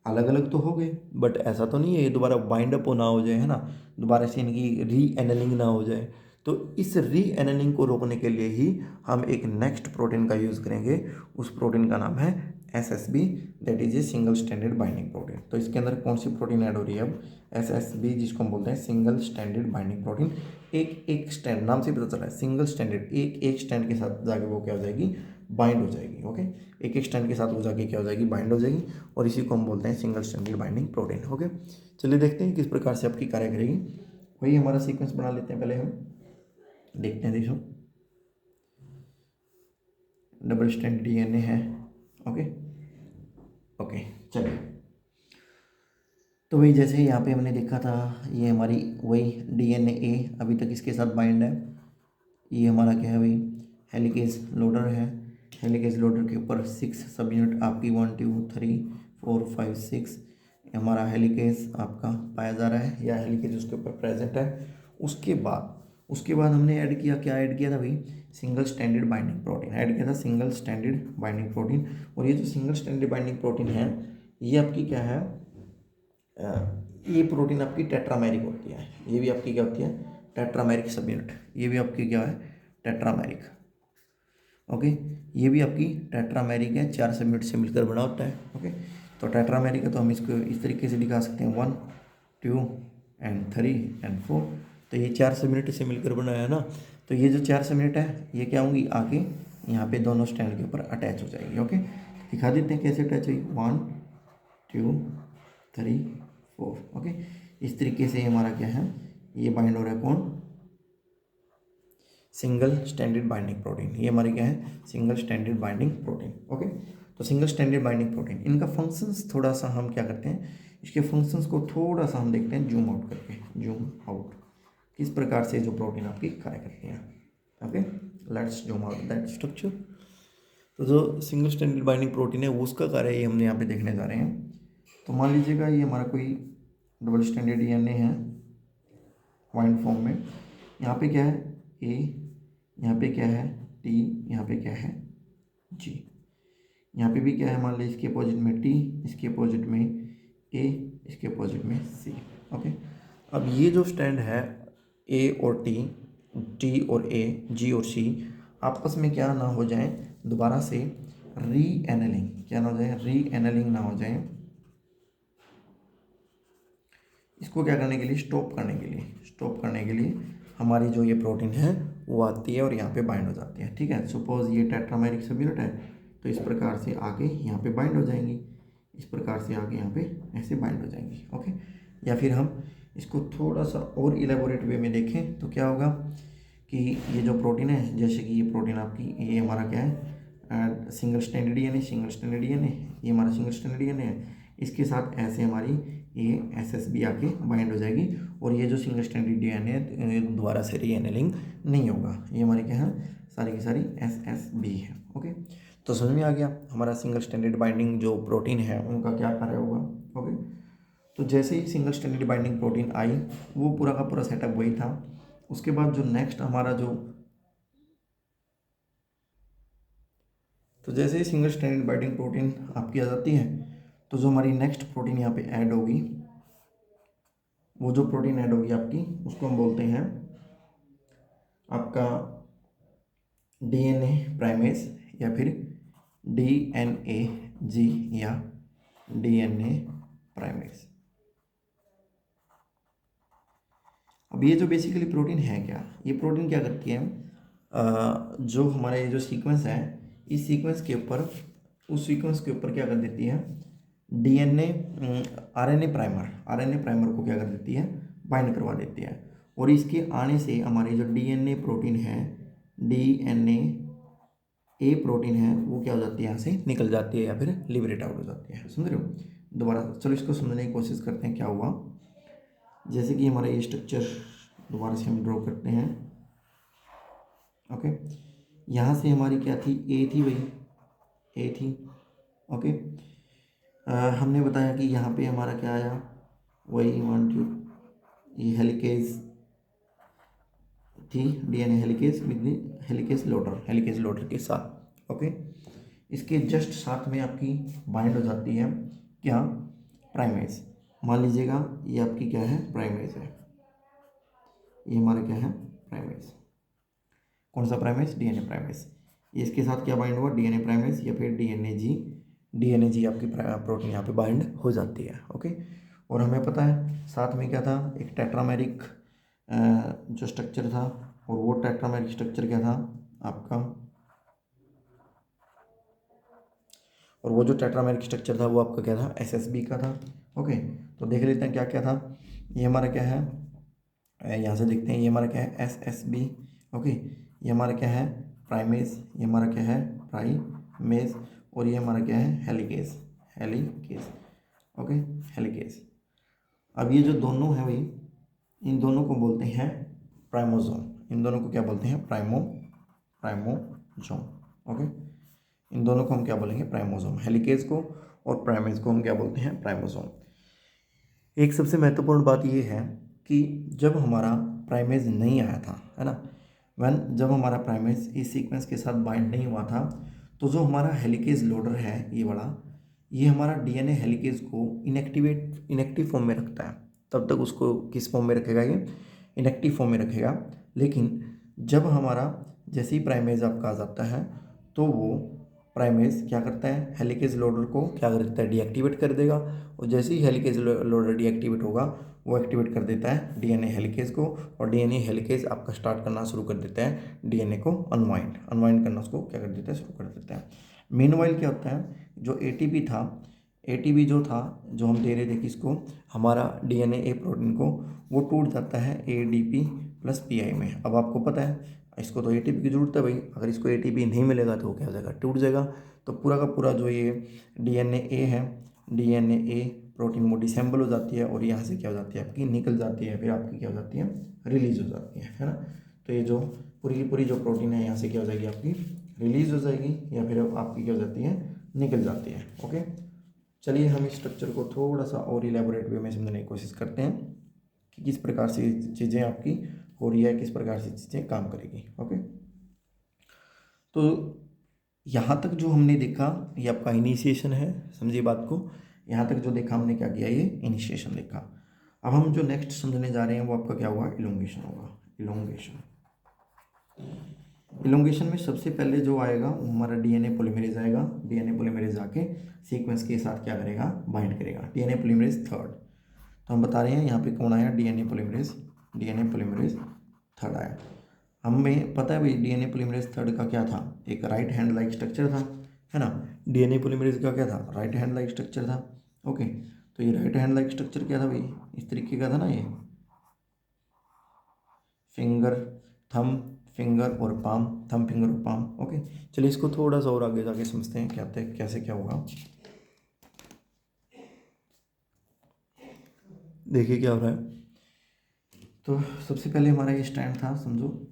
अलग अलग तो हो गए, बट ऐसा तो नहीं है ये दोबारा बाइंड अप ना हो जाए, है ना, दोबारा से इनकी री एनलिंग ना हो जाए। तो इस री एनलिंग को रोकने के लिए ही हम एक नेक्स्ट प्रोटीन का यूज़ करेंगे। उस प्रोटीन का नाम है SSB, that is a single standard binding protein. तो इसके अंदर कौन सी प्रोटीन ऐड हो रही है अब, SSB, जिसको हम बोलते हैं सिंगल स्टैंडर्ड बाइंडिंग प्रोटीन। एक स्टैंड, नाम से पता चला है सिंगल स्टैंडर्ड, एक स्टैंड के साथ जाके वो क्या हो जाएगी, बाइंड हो जाएगी। ओके, एक स्टैंड के साथ वो जाके क्या हो जाएगी, बाइंड हो जाएगी, और इसी को हम बोलते हैं single standard binding protein. Okay, चलिए देखते हैं किस प्रकार से आपकी कार्य करेगी। वही हमारा सीक्वेंस बना लेते हैं, पहले हम देखते हैं। देखो डबल स्टैंड डीएनए है। ओके ओके, चलिए, तो वही जैसे यहाँ पे हमने देखा था, ये हमारी वही डीएनए ए अभी तक इसके साथ बाइंड है। ये हमारा क्या है भाई, हेलिकेज लोडर है। हेलिकेज लोडर के ऊपर 6 सब यूनिट आपकी 1 2 3 4 5 6 हमारा हेलिकेज आपका पाया जा रहा है या हेलिकेज उसके ऊपर प्रेजेंट है। उसके बाद हमने ऐड किया, क्या ऐड किया था भाई, single standard binding protein add किया था, सिंगल स्टैंडर्ड बाइंडिंग प्रोटीन। और ये जो सिंगल स्टैंडर्ड बाइंडिंग प्रोटीन है ये आपकी क्या है, ये प्रोटीन आपकी टेट्रामेरिक होती है। ये भी आपकी क्या होती है, टेट्रामेरिक सब यूनिट। ये भी आपकी क्या है, टेट्रामेरिक। ओके, ये भी आपकी टेट्रामेरिक है, 4 सब यूनिट से मिलकर बना होता है। ओके, तो टेट्रामेरिक है तो हम इसको इस तरीके से दिखा सकते हैं 1 2 एंड 3 एंड 4। तो ये 4 सब यूनिट से मिलकर बनाया है ना। तो ये जो 4 सब यूनिट है ये क्या होंगी, आके यहाँ पे दोनों स्टैंड के ऊपर अटैच हो जाएगी। ओके, दिखा देते हैं कैसे अटैच हुई, 1 2 3 4। ओके, इस तरीके से हमारा क्या है, ये बाइंड हो रहा है कौन, सिंगल स्टैंडर्ड बाइंडिंग प्रोटीन। ये हमारी क्या है, single standard binding protein. Okay, तो सिंगल स्टैंडर्ड बाइंडिंग प्रोटीन, इनका फंक्शंस थोड़ा सा हम क्या करते हैं, इसके फंक्शंस को थोड़ा सा हम देखते हैं जूम आउट करके, जूम आउट किस प्रकार से जो प्रोटीन आपकी कार्य करती हैं। Okay, let's zoom out that structure. तो जो सिंगल स्टैंडर्ड बाइंडिंग प्रोटीन है वो उसका कार्य ये हमने यहाँ पे देखने जा रहे हैं। तो मान लीजिएगा ये हमारा कोई डबल स्टैंडर्ड डीएनए है बाइंड फॉर्म में। यहाँ पे क्या है, ए, यहाँ पे क्या है, टी, यहाँ पे क्या है, जी। यहाँ पे भी क्या है, मान लीजिए इसके अपोजिट में टी, इसके अपोजिट में ए, इसके अपोजिट में सी। ओके, अब ये जो स्टैंड है ए और टी, टी और ए, जी और सी आपस में क्या ना हो जाए, दोबारा से री एनलिंग, क्या ना हो जाए, री एनलिंग ना हो जाए। इसको क्या करने के लिए, स्टॉप करने के लिए हमारी जो ये प्रोटीन है वो आती है और यहाँ पे बाइंड हो जाती है। ठीक है, सपोज ये टेट्रामेरिक सब यूनिट है तो इस प्रकार से आगे यहाँ पे बाइंड हो जाएंगी, इस प्रकार से आगे यहाँ पे ऐसे बाइंड हो जाएंगी। ओके, या फिर हम इसको थोड़ा सा और इलेबोरेट वे में देखें तो क्या होगा कि ये जो प्रोटीन है, जैसे कि ये प्रोटीन आपकी, ये हमारा क्या है, सिंगल स्टैंडर्ड डीएनए, ये हमारा सिंगल स्टैंडर्ड डीएनए है। इसके साथ ऐसे हमारी ये एसएसबी आके बाइंड हो जाएगी और ये जो सिंगल स्टैंडर्ड डीएनए है दोबारा से रीएनेलिंग नहीं होगा। ये हमारी क्या है, सारी की सारी एसएसबी है। ओके, तो समझ में आ गया हमारा सिंगल स्टैंडर्ड बाइंडिंग जो प्रोटीन है उनका क्या कार्य होगा। ओके, तो जैसे ही सिंगल स्टैंडर्ड बाइंडिंग प्रोटीन आई वो पूरा का पूरा सेटअप वही था। उसके बाद जो नेक्स्ट हमारा जो, तो जैसे ही सिंगल स्टैंडर्ड बाइंडिंग प्रोटीन आपकी आ जाती है तो जो हमारी नेक्स्ट प्रोटीन यहाँ पे ऐड होगी, वो जो प्रोटीन ऐड होगी आपकी उसको हम बोलते हैं आपका डीएनए प्राइमेस या फिर डीएनए जी या डीएनए प्राइमेस। अब ये जो बेसिकली प्रोटीन है क्या, ये प्रोटीन क्या करती है, जो हमारा ये जो सीक्वेंस है इस सीक्वेंस के ऊपर, उस सीक्वेंस के ऊपर क्या कर देती है, डीएनए आरएनए प्राइमर को क्या कर देती है, बाइंड करवा देती है। और इसके आने से हमारी जो डीएनए प्रोटीन है, डीएनए ए प्रोटीन है वो क्या हो जाती है, यहाँ से निकल जाती है या फिर लिबरेट आउट हो जाती है। समझ रहे हो, दोबारा चलो इसको समझने की कोशिश करते हैं क्या हुआ। जैसे कि हमारा ये स्ट्रक्चर दोबारा से हम ड्रॉ करते हैं। ओके, यहाँ से हमारी क्या थी, ए थी भाई, ए थी। ओके, हमने बताया कि यहाँ पे हमारा क्या आया, वही 1 2, ये हेलिकेज थी, DNA helicase with helicase loader के साथ। ओके, इसके जस्ट साथ में आपकी बाइंड हो जाती है क्या, प्राइमेज। मान लीजिएगा ये आपकी क्या है, प्राइमेज है, ये हमारा क्या है, प्राइमेज। कौन सा प्राइमेज, डीएनए प्राइमेज। ये इसके साथ क्या बाइंड हुआ, डीएनए प्राइमेज या फिर डीएनए जी आपकी प्रोटीन यहाँ पे बाइंड हो जाती है। ओके, और हमें पता है साथ में क्या था, एक टेट्रामेरिक जो स्ट्रक्चर था, और वो टेट्रामेरिक स्ट्रक्चर क्या था आपका, और वो जो टेट्रामेरिक स्ट्रक्चर था वो आपका क्या था, एसएसबी का था। ओके, तो देख लेते हैं क्या क्या था। ये हमारा क्या है, यहाँ से देखते हैं, ये हमारा क्या है, एसएसबी। ओके, ये हमारा क्या है, प्राइमेज, ये हमारा क्या है, प्राइमेज, और ये हमारा क्या है, हेलिकेज। Okay, helicase. अब ये जो दोनों है भाई, इन दोनों को बोलते हैं प्राइमोसोम। इन दोनों को क्या बोलते हैं, प्राइमोसोम। ओके, इन दोनों को हम क्या बोलेंगे, प्राइमोसोम। हेलिकेज को और प्राइमेज को हम क्या बोलते हैं, प्राइमोसोम। एक सबसे महत्वपूर्ण बात ये है कि जब हमारा प्राइमेज नहीं आया था, है ना, जब हमारा प्राइमेज इस सीक्वेंस के साथ बाइंड नहीं हुआ था, तो जो हमारा हेलिकेज लोडर है ये वाला, ये हमारा डीएनए हेलिकेज को इनएक्टिव फॉर्म में रखता है। तब तक उसको किस फॉर्म में रखेगा, ये इनएक्टिव फॉर्म में रखेगा। लेकिन जब हमारा जैसे ही प्राइमेज आपका आ जाता है, तो वो प्राइमेज क्या करता है, हेलिकेज लोडर को क्या कर देता है, डीएक्टिवेट कर देगा। और जैसे ही हेलिकेज लोडर डीएक्टिवेट होगा, वो एक्टिवेट कर देता है डीएनए हेलिकेज को, और डीएनए हेलिकेज आपका स्टार्ट करना शुरू कर देता है डीएनए को अनवाइंड करना, उसको क्या कर देता है, शुरू कर देता है। मीनवाइल क्या होता है, जो एटीपी था, एटीपी जो था, जो हम दे रहे थे किसको, हमारा डीएनए ए प्रोटीन को, वो टूट जाता है एडीपी प्लस पीआई में। अब आपको पता है इसको तो एटीपी की जरूरत है भाई, अगर इसको एटीपी नहीं मिलेगा तो क्या हो जाएगा, टूट जाएगा। तो पूरा का पूरा जो ये डीएनए ए है, डीएनए ए प्रोटीन वो डिसेंबल हो जाती है, और यहाँ से क्या हो जाती है, आपकी निकल जाती है, फिर आपकी क्या हो जाती है, रिलीज हो जाती है ना। तो ये जो पूरी की पूरी जो प्रोटीन है, यहाँ से क्या हो जाएगी, आपकी रिलीज हो जाएगी, या फिर आपकी क्या हो जाती है, निकल जाती है। ओके, चलिए हम इस स्ट्रक्चर को थोड़ा सा और इलेबोरेट वे में समझने की कोशिश करते हैं कि किस प्रकार से चीज़ें आपकी हो रही है, किस प्रकार से चीज़ें काम करेगी। ओके, तो यहाँ तक जो हमने देखा ये आपका इनिशिएशन है, समझिए बात को। यहाँ तक जो देखा हमने, क्या किया, ये इनिशिएशन देखा। अब हम जो नेक्स्ट समझने जा रहे हैं वो आपका क्या हुआ, इलोंगेशन होगा। इलोंगेशन में सबसे पहले जो आएगा वो हमारा डीएनए पॉलीमरेज आएगा। डीएनए पॉलीमरेज आके सीक्वेंस के साथ क्या करेगा, बाइंड करेगा। डीएनए पॉलीमरेज थर्ड, तो हम बता रहे हैं यहाँ पे कौन आया, डीएनए पॉलीमरेज थर्ड आया। हमें पता है भाई डीएनए पॉलीमरेज थर्ड का क्या था, एक राइट हैंड लाइक स्ट्रक्चर था, है ना। डीएनए पॉलीमरेज का क्या था, राइट हैंड लाइक स्ट्रक्चर था। ओके, तो ये राइट हैंड लाइक स्ट्रक्चर क्या था भाई, इस तरीके का था ना, ये फिंगर, थम फिंगर और पाम, थम फिंगर और पाम। ओके, चलिए इसको थोड़ा सा और आगे जाके समझते हैं क्या कैसे क्या होगा। देखिए क्या हो रहा है। तो सबसे पहले हमारा ये स्टैंड था, समझो,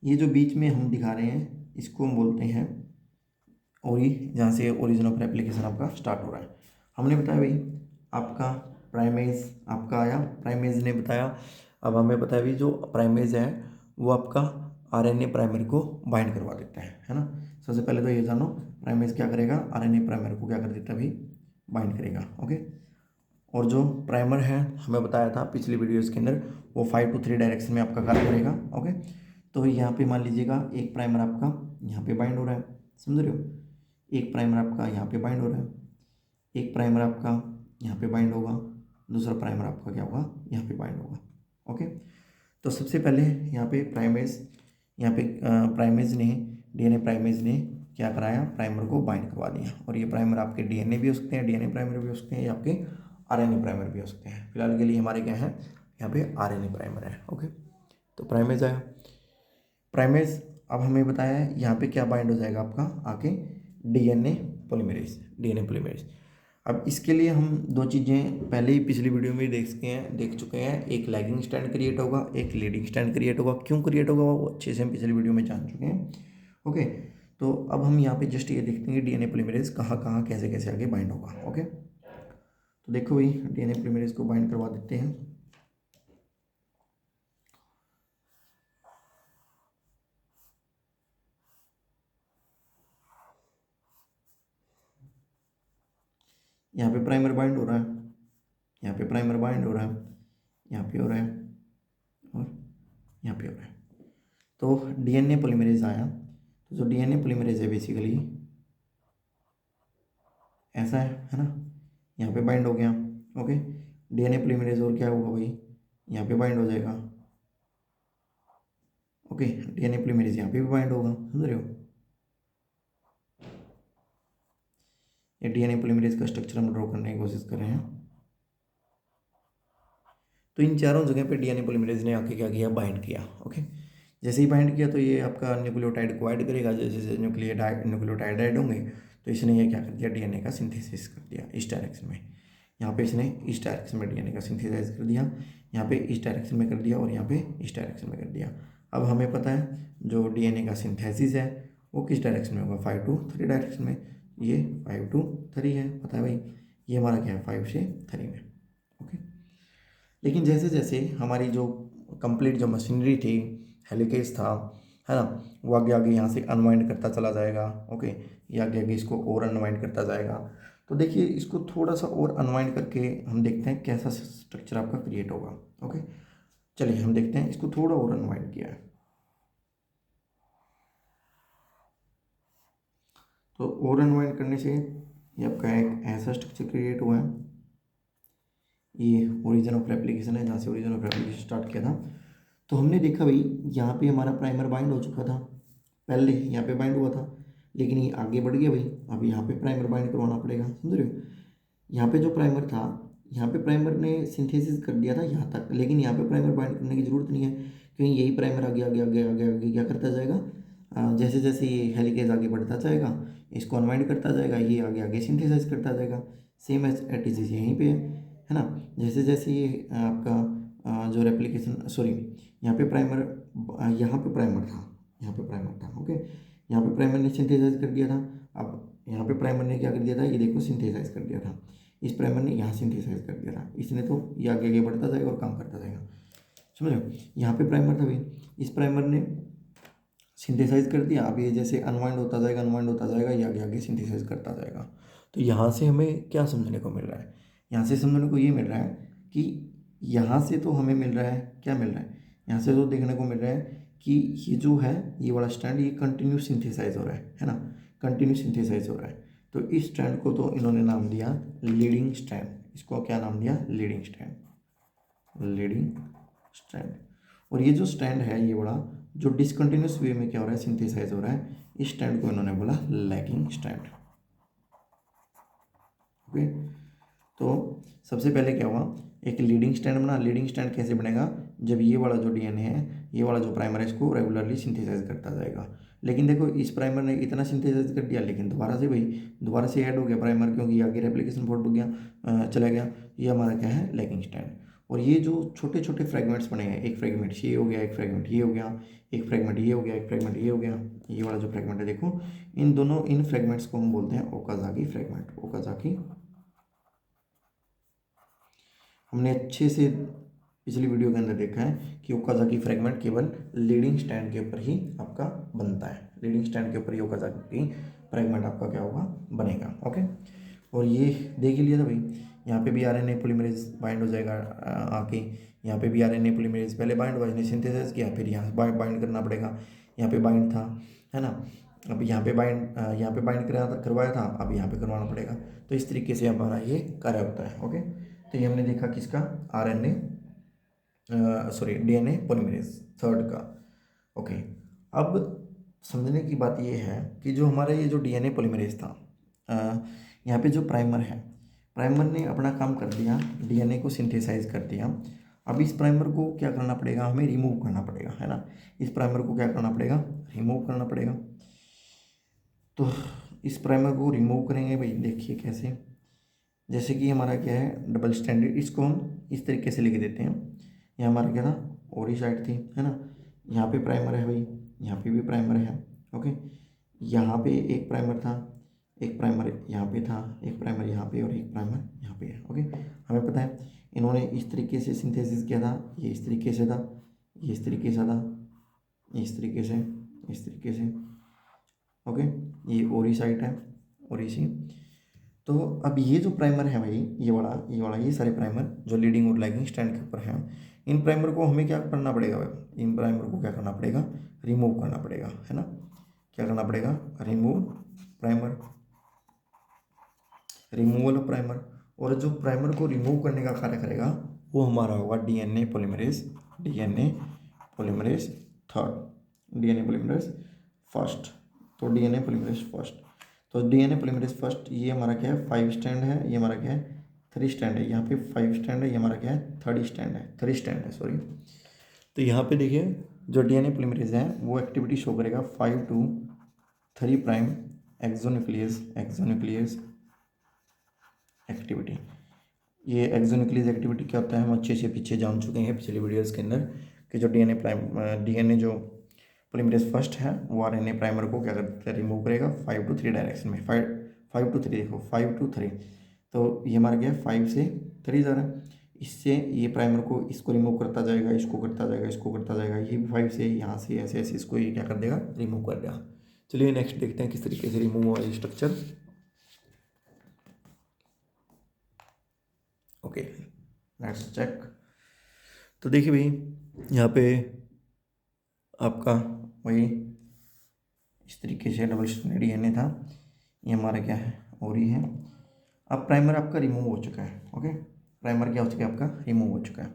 ये जो बीच में हम दिखा रहे हैं इसको हम बोलते हैं ओरी, जहाँ से ओरिजिन ऑफ रेप्लिकेशन आपका स्टार्ट हो रहा है। हमने बताया भाई आपका प्राइमेज आपका आया, प्राइमेज ने बताया। अब हमें पता है भाई जो प्राइमेज है वो आपका आरएनए प्राइमर को बाइंड करवा देता है ना। सबसे पहले तो ये जानो, प्राइमेज क्या करेगा, आरएनए प्राइमर को क्या कर देता है भाई, बाइंड करेगा। ओके, और जो प्राइमर है हमें बताया था पिछली वीडियोज़ के अंदर, वो 5 to 3 डायरेक्शन में आपका कार्य करेगा। ओके, तो यहाँ पे मान लीजिएगा एक प्राइमर आपका यहाँ पे बाइंड हो रहा है, समझ रहे हो, एक प्राइमर आपका यहाँ पे बाइंड हो रहा है, एक प्राइमर आपका यहाँ पे बाइंड होगा, दूसरा प्राइमर आपका क्या होगा, यहाँ पे बाइंड होगा। ओके, तो सबसे पहले यहाँ पे प्राइमेज ने, डीएनए प्राइमेज ने क्या कराया, प्राइमर को बाइंड करवा दिया। और ये प्राइमर आपके डीएनए भी हो सकते हैं, डीएनए प्राइमर भी हो सकते हैं, या आपके आरएनए प्राइमर भी हो सकते हैं। फिलहाल के लिए हमारे क्या है, यहाँ पे आरएनए प्राइमर है। ओके, तो प्राइमेज आया। प्राइमेज अब हमें बताया है यहाँ पे क्या बाइंड हो जाएगा आपका आके, डीएनए पॉलीमरेज। अब इसके लिए हम दो चीज़ें पहले ही पिछली वीडियो में देख चुके हैं। एक लैगिंग स्टैंड क्रिएट होगा, एक लीडिंग स्टैंड क्रिएट होगा। क्यों क्रिएट होगा वो अच्छे से हम पिछली वीडियो में जान चुके हैं। ओके, तो अब हम यहाँ पे जस्ट ये देखते हैं कि डीएनए पॉलीमरेज कहाँ कहाँ कैसे कैसे आगे बाइंड होगा। ओके, तो देखो भाई डीएनए पॉलीमरेज को बाइंड करवा देते हैं। यहाँ पे प्राइमर बाइंड हो रहा है, यहाँ पे प्राइमर बाइंड हो रहा है, यहाँ पे हो रहा है, और यहाँ पे हो रहा है। तो डीएनए पॉलीमरेज आया, तो जो डीएनए पॉलीमरेज है बेसिकली ऐसा है ना, यहाँ पे बाइंड हो गया। ओके, डीएनए पॉलीमरेज और क्या होगा भाई, यहाँ पे बाइंड हो जाएगा। ओके, डीएनए पॉलीमरेज यहाँ पे भी बाइंड होगा, समझ रहे हो। ये डीएनए पॉलीमरेज का स्ट्रक्चर हम ड्रॉ करने की कोशिश कर रहे हैं। तो इन चारों जगह पे डीएनए पॉलीमरेज ने आके क्या किया, बाइंड किया। ओके, जैसे ही बाइंड किया तो ये आपका न्यूक्लियोटाइड को ऐड करेगा। जैसे जैसे न्यूक्लियोटाइड ऐड होंगे तो इसने ये क्या कर दिया, डीएनए का सिंथेसिस कर दिया इस डायरेक्शन में। यहाँ पे इसने इस डायरेक्शन में डीएनए का सिंथेसाइज कर दिया, यहाँ पे इस डायरेक्शन में कर दिया, और यहाँ पे इस डायरेक्शन में कर दिया। अब हमें पता है जो डीएनए का सिंथेसिस है वो किस डायरेक्शन में होगा, 5 to 3 डायरेक्शन में। ये 5 to 3 है, पता है भाई, ये हमारा क्या है 5 से 3 में। ओके, लेकिन जैसे जैसे हमारी जो कंप्लीट जो मशीनरी थी, हेलिकेज था, है ना, वो आगे आगे यहाँ से अनवाइंड करता चला जाएगा। ओके, ये आगे आगे इसको और अनवाइंड करता जाएगा। तो देखिए इसको थोड़ा सा और अनवाइंड करके हम देखते हैं कैसा स्ट्रक्चर आपका क्रिएट होगा। ओके, चलिए हम देखते हैं, इसको थोड़ा और अनवाइंड किया है तो और अनवाइंड करने से ये आपका एक ऐसा स्ट्रक्चर क्रिएट हुआ है। ये ओरिजिन ऑफ रेप्लिकेशन है, जहाँ से ओरिजिन ऑफ रेप्लिकेशन स्टार्ट किया था। तो हमने देखा भाई यहाँ पे हमारा प्राइमर बाइंड हो चुका था, पहले यहाँ पे बाइंड हुआ था, लेकिन ये आगे बढ़ गया भाई, अब यहाँ पे प्राइमर बाइंड करवाना पड़ेगा, समझ रहे हो। यहाँ पे जो प्राइमर था, यहाँ पे प्राइमर ने सिंथेसिस कर दिया था यहाँ तक, लेकिन यहाँ पे प्राइमर बाइंड करने की ज़रूरत नहीं है, क्योंकि यही प्राइमर आगे आगे आगे आगे आगे क्या करता जाएगा, जैसे जैसे ये हेलिकेज आगे बढ़ता जाएगा इसको अनवाइंड करता जाएगा, ये आगे आगे सिंथेसाइज करता जाएगा। सेम एट इज यहीं पे है ना। जैसे जैसे ये आपका जो रेप्लिकेशन, सॉरी यहाँ पे प्राइमर, यहाँ पे प्राइमर था, यहाँ पे प्राइमर था। ओके, यहाँ पे प्राइमर ने सिंथेसाइज कर दिया था, अब यहाँ पे प्राइमर ने क्या कर दिया था, ये देखो सिंथेसाइज कर दिया था, इस प्राइमर ने यहाँ सिंथेसाइज कर दिया था, इसने तो ये आगे आगे बढ़ता जाएगा और काम करता जाएगा, समझ रहे हो। यहाँ पे प्राइमर था भाई, इस प्राइमर ने सिंथेसाइज कर दिया, अब ये जैसे अनवाइंड होता जाएगा अनवाइंड होता जाएगा, ये आगे आगे सिंथेसाइज करता जाएगा। तो यहाँ से हमें क्या समझने को मिल रहा है, यहाँ से समझने को ये मिल रहा है कि यहाँ से तो हमें मिल रहा है, क्या मिल रहा है, यहाँ से तो देखने को मिल रहा है कि ये जो है ये वाला स्टैंड ये कंटिन्यू सिंथेसाइज हो रहा है ना, कंटिन्यू सिंथेसाइज हो रहा है। तो इस स्टैंड को तो इन्होंने नाम दिया लीडिंग स्टैंड, इसको क्या नाम दिया, लीडिंग स्टैंड, लीडिंग स्टैंड। और ये जो स्टैंड है ये बड़ा जो डिसकंटिन्यूस वे में क्या हो रहा है, सिंथेसाइज हो रहा है, इस स्टैंड को इन्होंने बोला लैगिंग स्टैंड। ओके, तो सबसे पहले क्या हुआ, एक लीडिंग स्टैंड बना। लीडिंग स्टैंड कैसे बनेगा, जब ये वाला जो डीएनए है, ये वाला जो प्राइमर है, इसको रेगुलरली सिंथेसाइज करता जाएगा। लेकिन देखो इस प्राइमर ने इतना सिंथेसाइज कर दिया, लेकिन दोबारा से भाई दोबारा से ऐड हो गया प्राइमर, क्योंकि आगे रेप्लिकेशन फोल्ड हो गया, चला गया। ये हमारा क्या है, लैगिंग स्टैंड। और ये जो छोटे छोटे फ्रेगमेंट्स बने हैं, एक फ्रेगमेंट ये हो गया, एक फ्रेगमेंट ये हो गया, एक फ्रेगमेंट ये हो गया, एक फ्रेगमेंट ये हो गया, ये वाला जो फ्रेगमेंट है देखो, इन दोनों इन फ्रेगमेंट्स को हम बोलते हैं ओकाजाकी फ्रेगमेंट। ओकाजाकी, हमने अच्छे से पिछली वीडियो के अंदर देखा है कि ओकाजाकी फ्रेगमेंट केवल लीडिंग स्टैंड के ऊपर ही आपका बनता है, लीडिंग स्टैंड के ऊपर ही ओकाजाकी फ्रेगमेंट आपका क्या होगा, बनेगा। ओके, और ये देख ही लिया था भाई, यहाँ पे भी आरएनए पॉलीमरेज बाइंड हो जाएगा आके, यहाँ पे भी आरएनए पॉलीमरेज पहले बाइंड हुआ, इसने सिंथेसाइज किया, फिर यहाँ बाइंड करना पड़ेगा, यहाँ पे बाइंड था, है ना, अब यहाँ पे बाइंड करवाया था, अब यहाँ पे करवाना पड़ेगा। तो इस तरीके से हमारा ये कार्य होता है। ओके, तो ये हमने देखा किसका, RNA sorry DNA polymerase third का। ओके, अब समझने की बात ये है कि जो हमारा ये जो डीएनए पॉलीमरेज था, यहाँ पे जो प्राइमर है, प्राइमर ने अपना काम कर दिया, डीएनए को सिंथेसाइज कर दिया। अब इस प्राइमर को क्या करना पड़ेगा, हमें रिमूव करना पड़ेगा, है ना। इस प्राइमर को क्या करना पड़ेगा, रिमूव करना पड़ेगा। तो इस प्राइमर को रिमूव करेंगे भाई, देखिए कैसे, जैसे कि हमारा क्या है डबल स्टैंडर्ड, इसको हम इस तरीके से लिख देते हैं। ये हमारा क्या था, ओरी साइड थी, है ना, यहाँ पे प्राइमर है भाई, यहाँ पे भी प्राइमर है। ओके, यहाँ पे एक प्राइमर था, एक प्राइमर यहाँ पे था, एक प्राइमर यहाँ पे और एक प्राइमर यहाँ पे है। ओके, हमें पता है इन्होंने इस तरीके से सिंथेसिस किया था, ये इस तरीके से था, ये इस तरीके से था, इस तरीके से, इस तरीके से। ओके, ये ओरी साइड है, ओरी सी। तो अब ये जो प्राइमर है भाई, ये सारे प्राइमर जो लीडिंग और लैगिंग स्टैंड के ऊपर हैं, इन प्राइमर को हमें क्या करना पड़ेगा भाई, इन प्राइमर को क्या करना पड़ेगा, रिमूव करना पड़ेगा, है ना। क्या करना पड़ेगा, remove primer, removal of primer. और जो प्राइमर को रिमूव करने का कार्य करेगा वो हमारा होगा DNA polymerase, DNA polymerase third, DNA polymerase first. तो डीएनए पॉलीमरेज फर्स्ट, तो डीएनए पॉलीमरेज फर्स्ट, ये हमारा क्या है 5 स्टैंड है, ये हमारा क्या है 3 स्टैंड है, यहाँ पे 5 स्टैंड है, ये हमारा क्या है 3 स्टैंड है, 3 स्टैंड है सॉरी। तो यहाँ पे देखिए जो डीएनए पॉलीमरेज है वो एक्टिविटी शो करेगा 5 to 3 prime exonuclease, exonuclease activity. ये एक्सोन्यूक्लियस एक्टिविटी क्या होता है हम अच्छे से पीछे जान चुके हैं पिछले वीडियोस के अंदर, कि जो डीएनए जो पोलीमरेज फर्स्ट है वो आरएनए प्राइमर को क्या करता है, रिमूव करेगा 5 to 3 डायरेक्शन में। 5 to 3 देखो, 5 to 3, तो ये हमारा क्या 5 से 3 जा रहा है। इससे ये प्राइमर को इसको रिमूव करता जाएगा, इसको करता जाएगा, इसको करता जाएगा, ये भी 5 से यहाँ से ऐसे ऐसे इसको ये क्या कर देगा, रिमूव कर देगा। चलिए नेक्स्ट देखते हैं किस तरीके से रिमूव हुआ ये स्ट्रक्चर। Okay let's check. तो देखिए भाई यहाँ पे आपका वही इस तरीके से डबल स्ट्रैंडेड डीएनए था, ये हमारा क्या है और ही है। अब प्राइमर आपका रिमूव हो चुका है। ओके प्राइमर क्या हो चुका है आपका, रिमूव हो चुका है।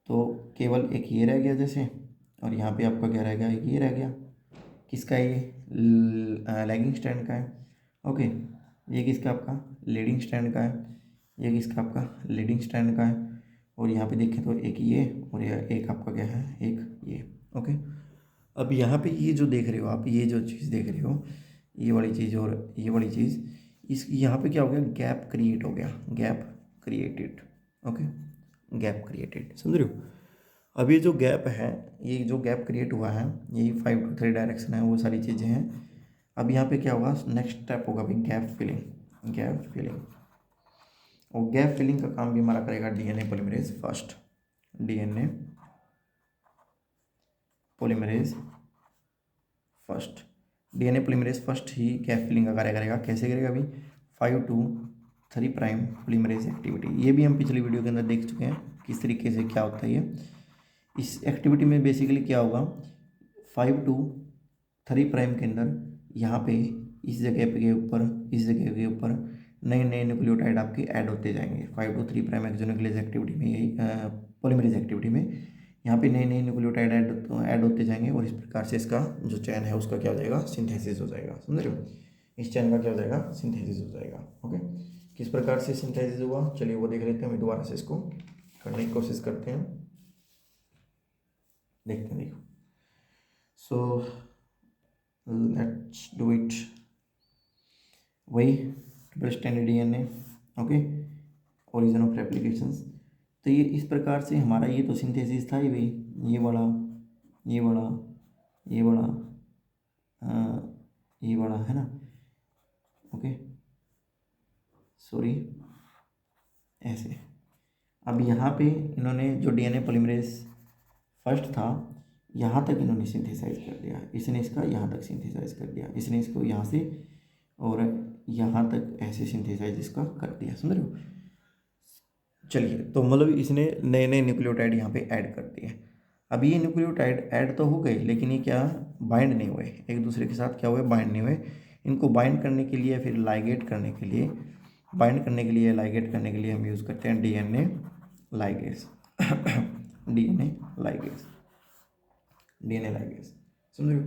तो केवल एक ये रह गया जैसे, और यहाँ पे आपका क्या रह गया, एक ये रह गया। किसका है ये, लैगिंग स्ट्रैंड का है। ओके ये किसका आपका, लीडिंग स्ट्रैंड का है। ये किसका आपका, लीडिंग स्ट्रैंड का है। और यहाँ पे देखें तो एक ये और एक आपका क्या है, एक ये। ओके अब यहाँ पे ये जो देख रहे हो आप, ये जो चीज़ देख रहे हो, ये वाली चीज़ और ये वाली चीज़, इस यहाँ पे क्या हो गया, गैप क्रिएट हो गया, gap created. Okay gap created, समझ रहे हो। अब ये जो गैप है, ये जो गैप क्रिएट हुआ है, यही 5 to 3 डायरेक्शन है, वो सारी चीज़ें हैं। अब यहाँ पे क्या होगा, नेक्स्ट स्टेप होगा भाई गैप फिलिंग, गैप फिलिंग। और गैप फिलिंग का काम भी हमारा करेगा DNA polymerase first, DNA polymerase first. DNA polymerase first ही गैप फिलिंग का कार्य करेगा। कैसे करेगा अभी, 5 to 3 प्राइम पॉलीमरेज एक्टिविटी। ये भी हम पिछली वीडियो के अंदर देख चुके हैं किस तरीके से क्या होता है ये। इस एक्टिविटी में बेसिकली क्या होगा, 5 to 3 प्राइम के अंदर यहाँ पे इस जगह पे के ऊपर, इस जगह के ऊपर नए नए न्यूक्लियोटाइड आपके ऐड होते जाएंगे। 5 to 3 प्राइम एक्सोन्यूक्लियस एक्टिविटी में, यही पॉलीमरेज एक्टिविटी में यहाँ पे नए नए न्यूक्लियोटाइड ऐड होते जाएंगे, और इस प्रकार से इसका जो चैन है उसका क्या हो जाएगा, सिंथेसिस हो जाएगा। समझ रहे हो, इस चैन का क्या हो जाएगा, सिंथेसिस हो जाएगा। ओके किस प्रकार से सिंथेसिस हुआ, चलिए वो देख लेते हैं। हम दोबारा से इसको करने की कोशिश करते हैं, देखते हैं। देखो सो लेट्स डू इट। वही double stranded DNA, okay origin of replications. तो ये इस प्रकार से हमारा ये तो सिंथेसिस था ही भाई, ये बड़ा, ये बड़ा, ये बड़ा, ये बड़ा है ना। ओके सॉरी ऐसे। अब यहाँ पे इन्होंने जो डीएनए पॉलीमरेज फर्स्ट था, यहाँ तक इन्होंने सिंथेसाइज कर दिया, इसने इसका यहाँ तक सिंथेसाइज कर दिया, इसने इसको यहाँ से और यहाँ तक ऐसे सिंथेसाइज इसका कर दिया। समझ रहे हो। चलिए तो मतलब इसने नए नए न्यूक्लियोटाइड यहाँ पे ऐड कर दिए। अब ये न्यूक्लियोटाइड ऐड तो हो गए, लेकिन ये क्या बाइंड नहीं हुए एक दूसरे के साथ, क्या हुए, बाइंड नहीं हुए। इनको बाइंड करने के लिए, फिर लाइगेट करने के लिए, बाइंड करने के लिए, लाइगेट करने के लिए हम यूज़ करते हैं DNA ligase. DNA ligase, DNA ligase, समझ रहे हो।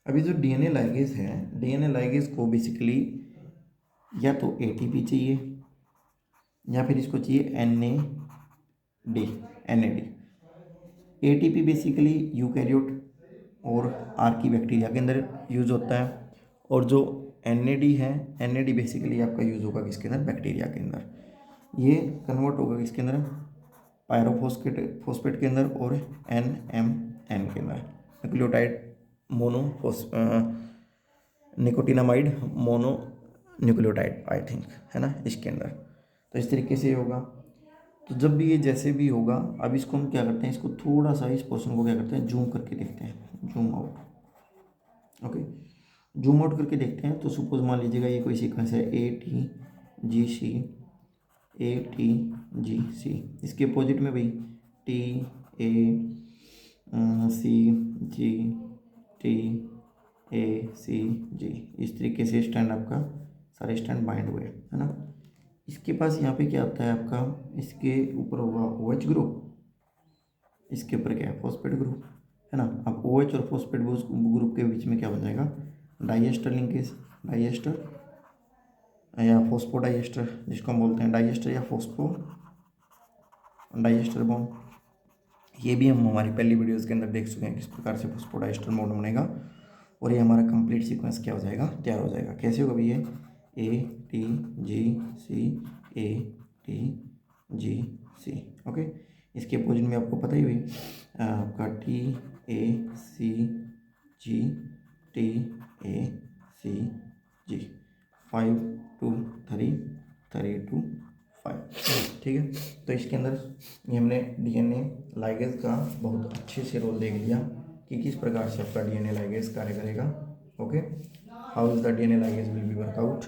अभी जो डीएनए लाइगेज है, डीएनए लाइगेज को बेसिकली या तो एटीपी चाहिए या फिर इसको चाहिए एनएडी। एटीपी बेसिकली यूकैरियोट और आर्की बैक्टीरिया के अंदर यूज होता है, और जो एनएडी है, एनएडी बेसिकली आपका यूज होगा किसके अंदर, बैक्टीरिया के अंदर। ये कन्वर्ट होगा किसके अंदर, पायरोफॉस्फेट के अंदर और एनएमएन के अंदर, nucleotide nicotinamide mono nucleotide I think, है ना, इसके अंदर। तो इस तरीके से होगा। तो जब भी ये जैसे भी होगा, अब इसको हम क्या करते हैं, इसको थोड़ा सा इस पोर्शन को क्या करते हैं, जूम करके देखते हैं, zoom out. Okay zoom out करके देखते हैं। तो सपोज मान लीजिएगा ये कोई सीक्वेंस है ATGC, ATGC, इसके अपोजिट में भाई TACG, इस तरीके से स्टैंड आपका सारे स्टैंड बाइंड हुए, है ना। इसके पास यहाँ पे क्या होता है आपका, इसके ऊपर होगा OH ग्रुप, इसके ऊपर क्या है, फॉस्फेट ग्रुप, है ना। अब OH और फॉस्फेट ग्रुप के बीच में क्या बन जाएगा, डाइएस्टर लिंकेज, डाइएस्टर या फॉस्फोडाइएस्टर, जिसको हम बोलते हैं डाइएस्टर या फॉस्फो डाइएस्टर बॉन्ड। ये भी हम हमारी पहली वीडियोस के अंदर देख चुके हैं किस प्रकार से फॉस्फोडाइएस्टर बॉन्ड बनेगा, और ये हमारा कंप्लीट सीक्वेंस क्या हो जाएगा, तैयार हो जाएगा। कैसे होगा भैया, ATGC, ATGC, ओके। इसके अपोजिट में आपको पता ही हुई आपका G T A C G 5 2 3 3 2 5। ठीक है, तो इसके अंदर ये हमने डीएनए लाइगेज का बहुत अच्छे से रोल देख लिया कि किस प्रकार से आपका डीएनए लाइगेज कार्य करेगा। Okay, how is the DNA ligase will be workout.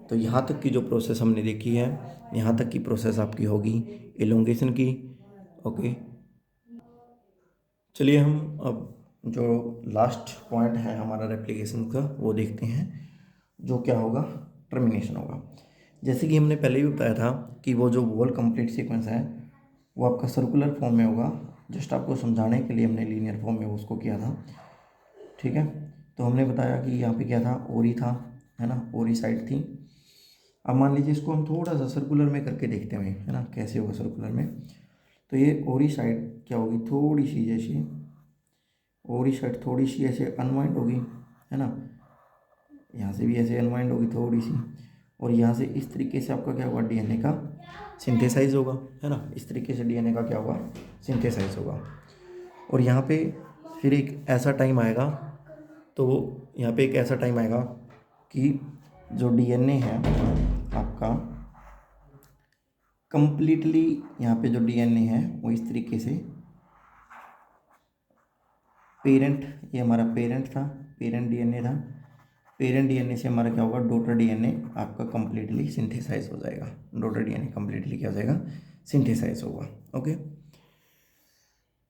तो यहाँ तक की जो प्रोसेस हमने देखी है, यहाँ तक की प्रोसेस आपकी होगी एलोंगेशन की। ओके, चलिए हम अब जो लास्ट पॉइंट है हमारा रेप्लिकेशन का वो देखते हैं, जो क्या होगा, टर्मिनेशन होगा। जैसे कि हमने पहले भी बताया था कि वो जो वोल कंप्लीट सीक्वेंस है वो आपका सर्कुलर फॉर्म में होगा। जस्ट आपको समझाने के लिए हमने लीनियर फॉर्म में उसको किया था। ठीक है, तो हमने बताया कि यहाँ पे क्या था, ओरी था, है ना, ओरी साइड थी। अब मान लीजिए इसको हम थोड़ा सा सर्कुलर में करके देखते हैं, है ना, कैसे होगा सर्कुलर में। तो ये ओरी साइड क्या होगी, थोड़ी सी जैसे ओरी साइड थोड़ी सी ऐसे अनवाइंड होगी, है ना, यहाँ से भी ऐसे अनवाइंड होगी थोड़ी सी, और यहाँ से इस तरीके से आपका क्या होगा, डीएनए का सिंथेसाइज होगा, है ना, इस तरीके से डीएनए का क्या होगा, सिंथेसाइज होगा। और यहाँ पे फिर एक ऐसा टाइम आएगा, तो यहाँ पे एक ऐसा टाइम आएगा कि जो डीएनए है आपका कंप्लीटली, यहाँ पे जो डीएनए है वो इस तरीके से पेरेंट, ये हमारा पेरेंट था, पेरेंट डीएनए था, पेरेंट डीएनए से हमारा क्या होगा, डॉटर डीएनए आपका कंप्लीटली सिंथेसाइज हो जाएगा। डॉटर डीएनए कंप्लीटली क्या हो जाएगा, सिंथेसाइज होगा। ओके,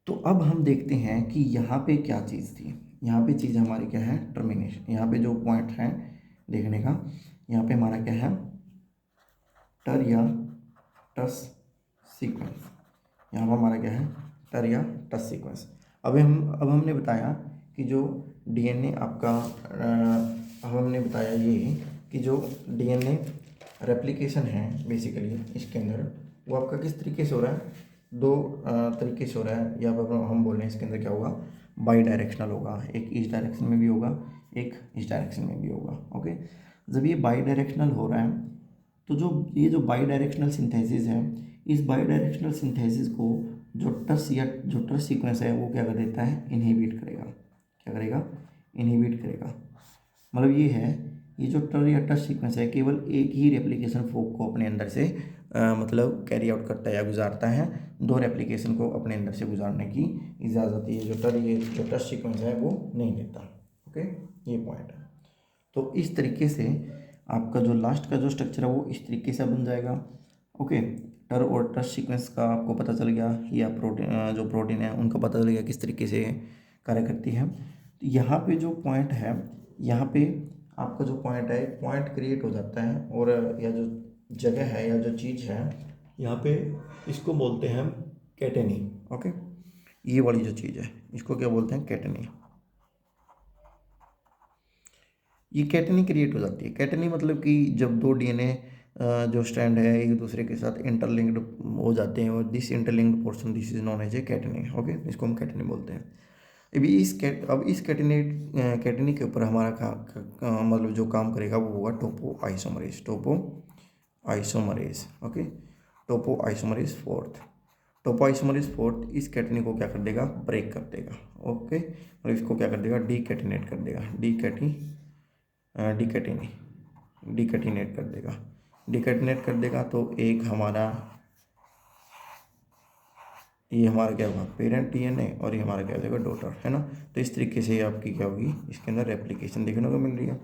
तो अब हम देखते हैं कि यहाँ पे क्या चीज़ थी। यहाँ पे चीज़ हमारी क्या है, टर्मिनेशन। यहाँ पे जो पॉइंट है देखने का, यहाँ पे हमारा क्या है, टर या टस सीक्वेंस। यहाँ पर हमारा क्या है, टर या टस सीक्वेंस। अब हमने बताया कि जो डीएनए आपका अब हमने बताया ये कि जो डीएनए रेप्लिकेशन है बेसिकली इसके अंदर, वो आपका किस तरीके से हो रहा है, दो तरीके से हो रहा है। या पर हम बोल रहे हैं इसके अंदर क्या होगा, बाई डायरेक्शनल होगा, एक इस डायरेक्शन में भी होगा, एक इस डायरेक्शन में भी होगा। ओके, जब ये बाई डायरेक्शनल हो रहा है, तो जो ये जो बाई डायरेक्शनल सिंथेसिस है, इस बाई डायरेक्शनल सिंथेसिस को जो टस सीक्वेंस है वो क्या कर देता है, इनहिबिट करेगा। क्या करेगा, इनहिबिट करेगा। मतलब ये है, ये जो टर या टस सीक्वेंस है केवल एक ही रेप्लिकेशन फोक को अपने अंदर से मतलब कैरी आउट करता है या गुजारता है, दो रेप्लिकेशन को अपने अंदर से गुजारने की इजाज़त ये जो टस सीक्वेंस है वो नहीं देता। ओके, ये पॉइंट है। तो इस तरीके से आपका जो लास्ट का जो स्ट्रक्चर है वो इस तरीके से बन जाएगा। ओके, टर और टस सीक्वेंस का आपको पता चल गया, या प्रोटीन जो प्रोटीन है उनका पता चल गया किस तरीके से कार्य करती है। तो यहाँ पे जो पॉइंट है, यहाँ पे आपका जो पॉइंट है, पॉइंट क्रिएट हो जाता है, और या जो जगह है या जो चीज़ है यहाँ पे, इसको बोलते हैं हम कैटेनी। ओके, ये वाली जो चीज़ है इसको क्या बोलते हैं, कैटेनी। ये कैटेनी क्रिएट हो जाती है। कैटेनी मतलब कि जब दो डीएनए जो स्ट्रैंड है एक दूसरे के साथ इंटरलिंक्ड हो जाते हैं, और this interlinked portion this is known as a catenane. Okay, इसको हम कैटेनी बोलते हैं। अब इस कैटेनी के ऊपर हमारा मतलब जो काम करेगा वो होगा टोपो आइसोमरेज। ओके, टोपो आइसोमरेज फोर्थ इस कैटेनी को क्या कर देगा, ब्रेक कर देगा। ओके, और इसको क्या कर देगा, डीकैटिनेट कर देगा, डीकैटिनेट कर देगा। तो एक हमारा ये हमारा क्या होगा, पेरेंट डीएनए, और ये हमारा क्या हो जाएगा, डॉटर, है ना। तो इस तरीके से आपकी क्या होगी, इसके अंदर रेप्लिकेशन देखने को मिल रही है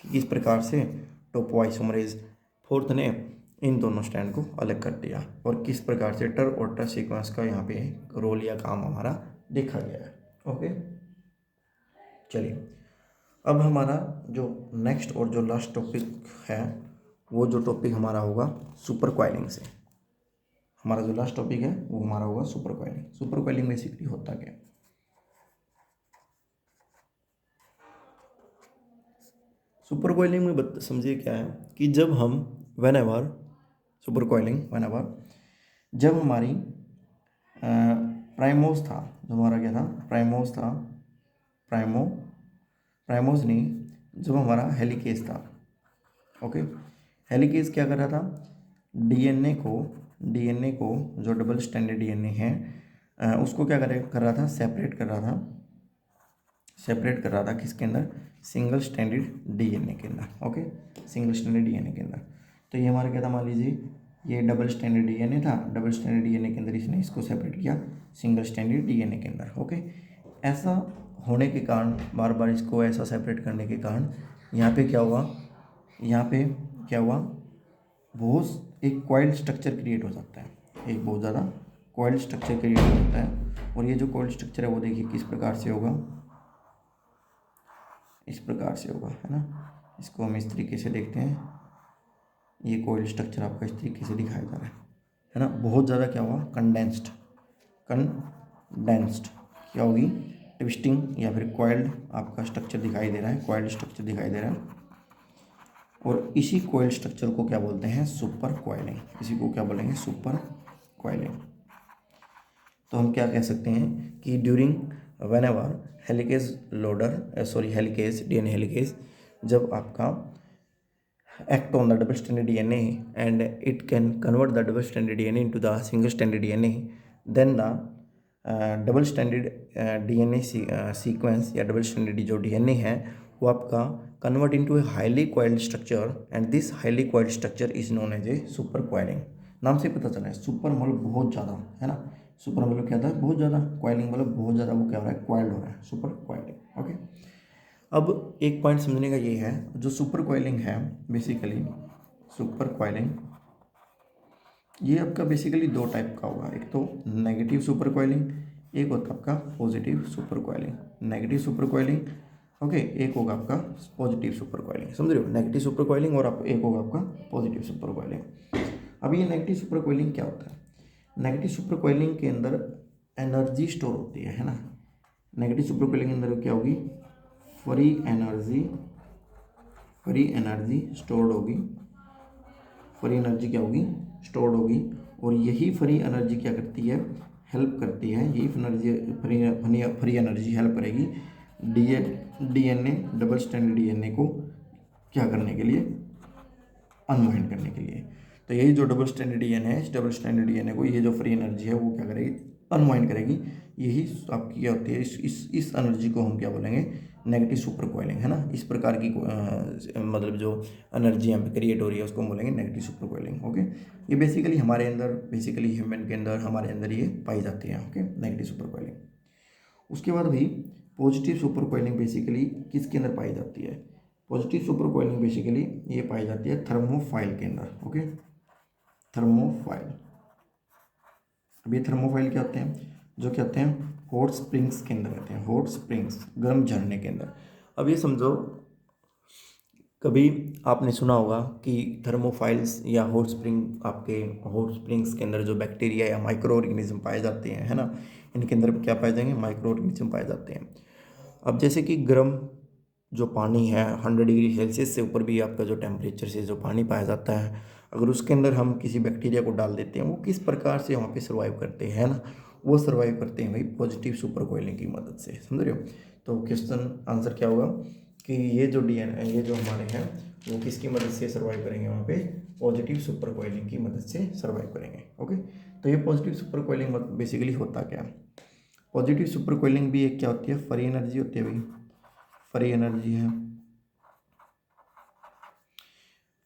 कि किस प्रकार से टोपोआइसोमरेज फोर्थ ने इन दोनों स्ट्रैंड को अलग कर दिया, और किस प्रकार से टर और टस सीक्वेंस का यहाँ पे रोल या काम हमारा देखा गया है। ओके, चलिए अब हमारा जो नेक्स्ट और जो लास्ट टॉपिक है, वो जो टॉपिक हमारा होगा सुपर कॉइलिंग से। हमारा जो लास्ट टॉपिक है वो हमारा होगा super coiling. Super coiling basically होता क्या है, सुपर कॉइलिंग में समझिए क्या है कि जब हम व्हेनेवर जब हमारी प्राइमोस था, जो हमारा क्या था, प्राइमोस नहीं, जब हमारा हेलिकेज था। ओके, हेलिकेज क्या कर रहा था, डीएनए को जो डबल स्टैंडर्ड डीएनए है उसको क्या कर रहा था, सेपरेट कर रहा था। सेपरेट कर रहा था किसके अंदर, सिंगल स्टैंडर्ड डीएनए के अंदर। ओके, सिंगल स्टैंडर्ड डीएनए के अंदर। तो ये हमारा क्या था, मान लीजिए ये डबल स्टैंडर्ड डीएनए था, डबल स्टैंडर्ड डीएनए के अंदर इसने इसको सेपरेट किया सिंगल स्टैंडर्ड डीएनए के अंदर। ओके, ऐसा होने के कारण, बार बार इसको ऐसा सेपरेट करने के कारण यहाँ पे क्या हुआ, यहाँ पे क्या हुआ, बहुत एक कॉइल्ड स्ट्रक्चर क्रिएट हो जाता है, एक बहुत ज़्यादा कॉइल्ड स्ट्रक्चर क्रिएट हो जाता है। और ये जो कॉइल्ड स्ट्रक्चर है वो देखिए किस प्रकार से होगा, इस प्रकार से होगा, है ना। इसको हम इस तरीके से देखते हैं, ये कॉइल्ड स्ट्रक्चर आपका इस तरीके से दिखाया जा रहा है ना। बहुत ज़्यादा क्या हुआ, कंडेंस्ड क्या होगी, ट्विस्टिंग या फिर कॉइल्ड आपका स्ट्रक्चर दिखाई दे रहा है, कॉइल्ड स्ट्रक्चर दिखाई दे रहा है। और इसी कॉइल्ड स्ट्रक्चर को क्या बोलते हैं, सुपर कॉइलिंग। इसी को क्या बोलेंगे, सुपर कॉइलिंग। तो हम क्या कह सकते हैं कि during when ever helicase loader helicase DNA helicase, जब आपका act on the double stranded DNA and it can convert the double stranded DNA into the single stranded DNA, then the double standard DNA sequence या double standard जो DNA है वो आपका convert into a highly coiled structure and this highly coiled structure is known as a super coiling. नाम से पता चला है, सुपर मतलब बहुत ज़्यादा, है ना। सुपर मतलब क्या था, बहुत ज़्यादा, कॉइलिंग मतलब बहुत ज़्यादा वो क्या हो रहा है, कॉइल्ड हो रहा है, सुपर कॉइलिंग। ओके, अब एक पॉइंट समझने का ये है, जो सुपर कॉइलिंग है बेसिकली, सुपर कॉइलिंग ये आपका बेसिकली दो टाइप का होगा, एक तो नेगेटिव सुपर कॉइलिंग, एक होता है आपका positive super coiling. Negative super coiling, okay, एक होगा आपका पॉजिटिव सुपर कॉइलिंग, समझ रहे हो, नेगेटिव सुपर कॉइलिंग और आप एक होगा आपका पॉजिटिव सुपर कॉइलिंग। अब ये नेगेटिव सुपर कॉइलिंग क्या होता है, नेगेटिव सुपर कॉइलिंग के अंदर एनर्जी स्टोर होती है ना। नेगेटिव सुपर कॉइलिंग के अंदर क्या होगी, फ्री एनर्जी स्टोर्ड होगी, फ्री एनर्जी क्या होगी, स्टोर्ड होगी। और यही फ्री एनर्जी क्या करती है, हेल्प करती है, यही फ्री एनर्जी हेल्प करेगी डीएनए डबल स्टैंडर्ड डीएनए को क्या करने के लिए, अनवाइंड करने के लिए। तो यही जो डबल स्टैंडर्ड डीएनए है, इस डबल स्टैंडर्ड डीएनए को ये जो फ्री एनर्जी है वो क्या करेगी, अनवाइंड करेगी। यही आपकी क्या होती है, इस एनर्जी को हम क्या बोलेंगे, नेगेटिव सुपर कॉइलिंग, है ना। इस प्रकार की मतलब जो एनर्जी यहाँ पे क्रिएट हो रही है उसको हम बोलेंगे नेगेटिव सुपर कॉइलिंग। ओके, ये बेसिकली हमारे अंदर, बेसिकली ह्यूमन के अंदर, हमारे अंदर ये पाई जाती है। Okay, negative super coiling. उसके बाद भी पॉजिटिव सुपर कॉइलिंग बेसिकली किसके अंदर पाई जाती है, पॉजिटिव सुपर कॉइलिंग बेसिकली ये पाई जाती है थर्मोफाइल के अंदर। Okay, thermophile. अब ये थर्मोफाइल क्या होते हैं, जो क्या होते हैं, हॉट स्प्रिंग्स के अंदर रहते हैं, हॉट स्प्रिंग्स, गर्म झरने के अंदर। अब ये समझो, कभी आपने सुना होगा कि थर्मोफाइल्स या हॉट स्प्रिंग, आपके हॉट स्प्रिंग्स के अंदर जो बैक्टीरिया या माइक्रो ऑर्गेनिज्म पाए जाते हैं, है ना, इनके अंदर क्या पाए जाएंगे, माइक्रो ऑर्गेनिज्म पाए जाते हैं। अब जैसे कि गर्म जो पानी है 100 डिग्री सेल्सियस से ऊपर भी आपका जो टेम्परेचर से जो पानी पाया जाता है, अगर उसके अंदर हम किसी बैक्टीरिया को डाल देते हैं, वो किस प्रकार से वहाँ पे सर्वाइव करते हैं ना, वो सर्वाइव करते हैं भाई पॉजिटिव सुपर कॉइलिंग की मदद से, समझ रहे हो। तो क्वेश्चन आंसर क्या होगा कि ये जो डीएनए, ये जो हमारे हैं वो किसकी मदद से सर्वाइव करेंगे, वहाँ पे पॉजिटिव सुपर कॉइलिंग की मदद से सर्वाइव करेंगे। ओके, तो ये पॉजिटिव सुपर कॉइलिंग बेसिकली होता क्या है, पॉजिटिव सुपर कॉइलिंग भी एक क्या होती है, फ्री एनर्जी होती है भाई, फ्री एनर्जी है,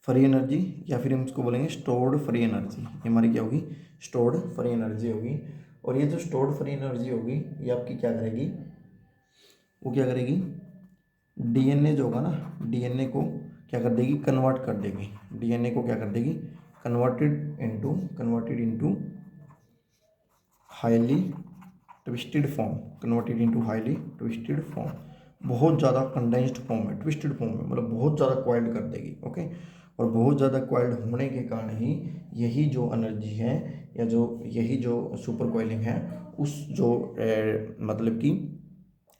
फ्री एनर्जी, या फिर हम इसको बोलेंगे स्टोर्ड फ्री एनर्जी। ये हमारी क्या होगी, स्टोर्ड फ्री एनर्जी होगी। और ये जो स्टोर्ड फ्री एनर्जी होगी ये आपकी क्या करेगी, वो क्या करेगी, डीएनए जो होगा ना, डीएनए को क्या कर देगी, कन्वर्ट कर देगी, डीएनए को क्या कर देगी, converted into highly twisted form, converted into highly twisted form. बहुत ज़्यादा कंडेंस्ड फॉर्म है, ट्विस्टेड फॉर्म में मतलब बहुत ज़्यादा क्वाइल्ड कर देगी। ओके, और बहुत ज़्यादा क्वाइल्ड होने के कारण ही यही जो एनर्जी है या जो यही जो सुपर कॉइलिंग है, उस जो मतलब कि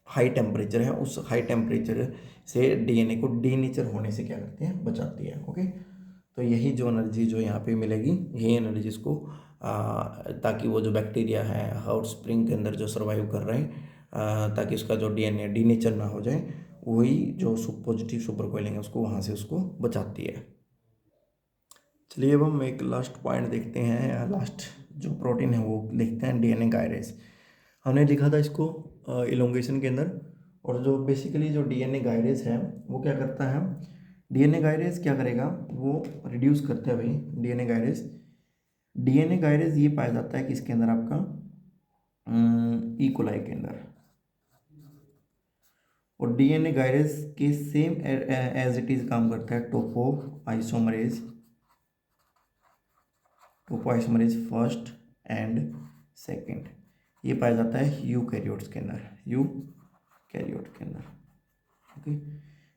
हाई टेम्परेचर है, उस हाई टेम्परेचर से डीएनए को डीनेचर होने से क्या करती है, बचाती है। ओके, तो यही जो एनर्जी जो यहाँ पे मिलेगी, यही एनर्जी इसको ताकि वो जो बैक्टीरिया है हॉट स्प्रिंग के अंदर जो सर्वाइव कर रहे हैं, ताकि उसका जो डीएनए डीनेचर ना हो जाए, वही जो पॉजिटिव सुपर कॉइलिंग है उसको वहाँ से उसको बचाती है। चलिए अब हम एक लास्ट पॉइंट देखते हैं, लास्ट जो प्रोटीन है वो देखते हैं, डीएनए गायरेज। हमने लिखा था इसको इलोंगेशन के अंदर और जो बेसिकली जो डीएनए गाइरेज है वो क्या करता है, डीएनए गाइरेज क्या करेगा, वो रिड्यूस करता है भाई डीएनए गाइरेज ये पाया जाता है कि इसके अंदर आपका ई कोलाई के अंदर, और डीएनए गाइरेज के सेम एज इट इज काम करता है टोपोआइसोमरेज फर्स्ट एंड सेकंड, ये पाया जाता है यूकैरियोट्स के अंदर, ओके।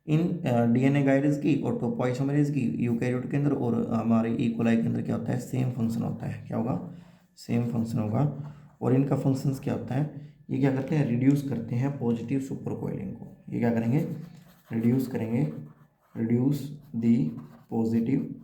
इन डीएनए गाइरेज की और टोपोआइसोमरेज की यूकैरियोट के अंदर और हमारे ई कोलाई के अंदर क्या होता है, सेम फंक्शन होता है। क्या होगा, सेम फंक्शन होगा। और इनका फंक्शंस क्या होता है, ये क्या करते हैं, रिड्यूस करते हैं पॉजिटिव सुपर कोइलिंग को। ये क्या करेंगे, reduce the positive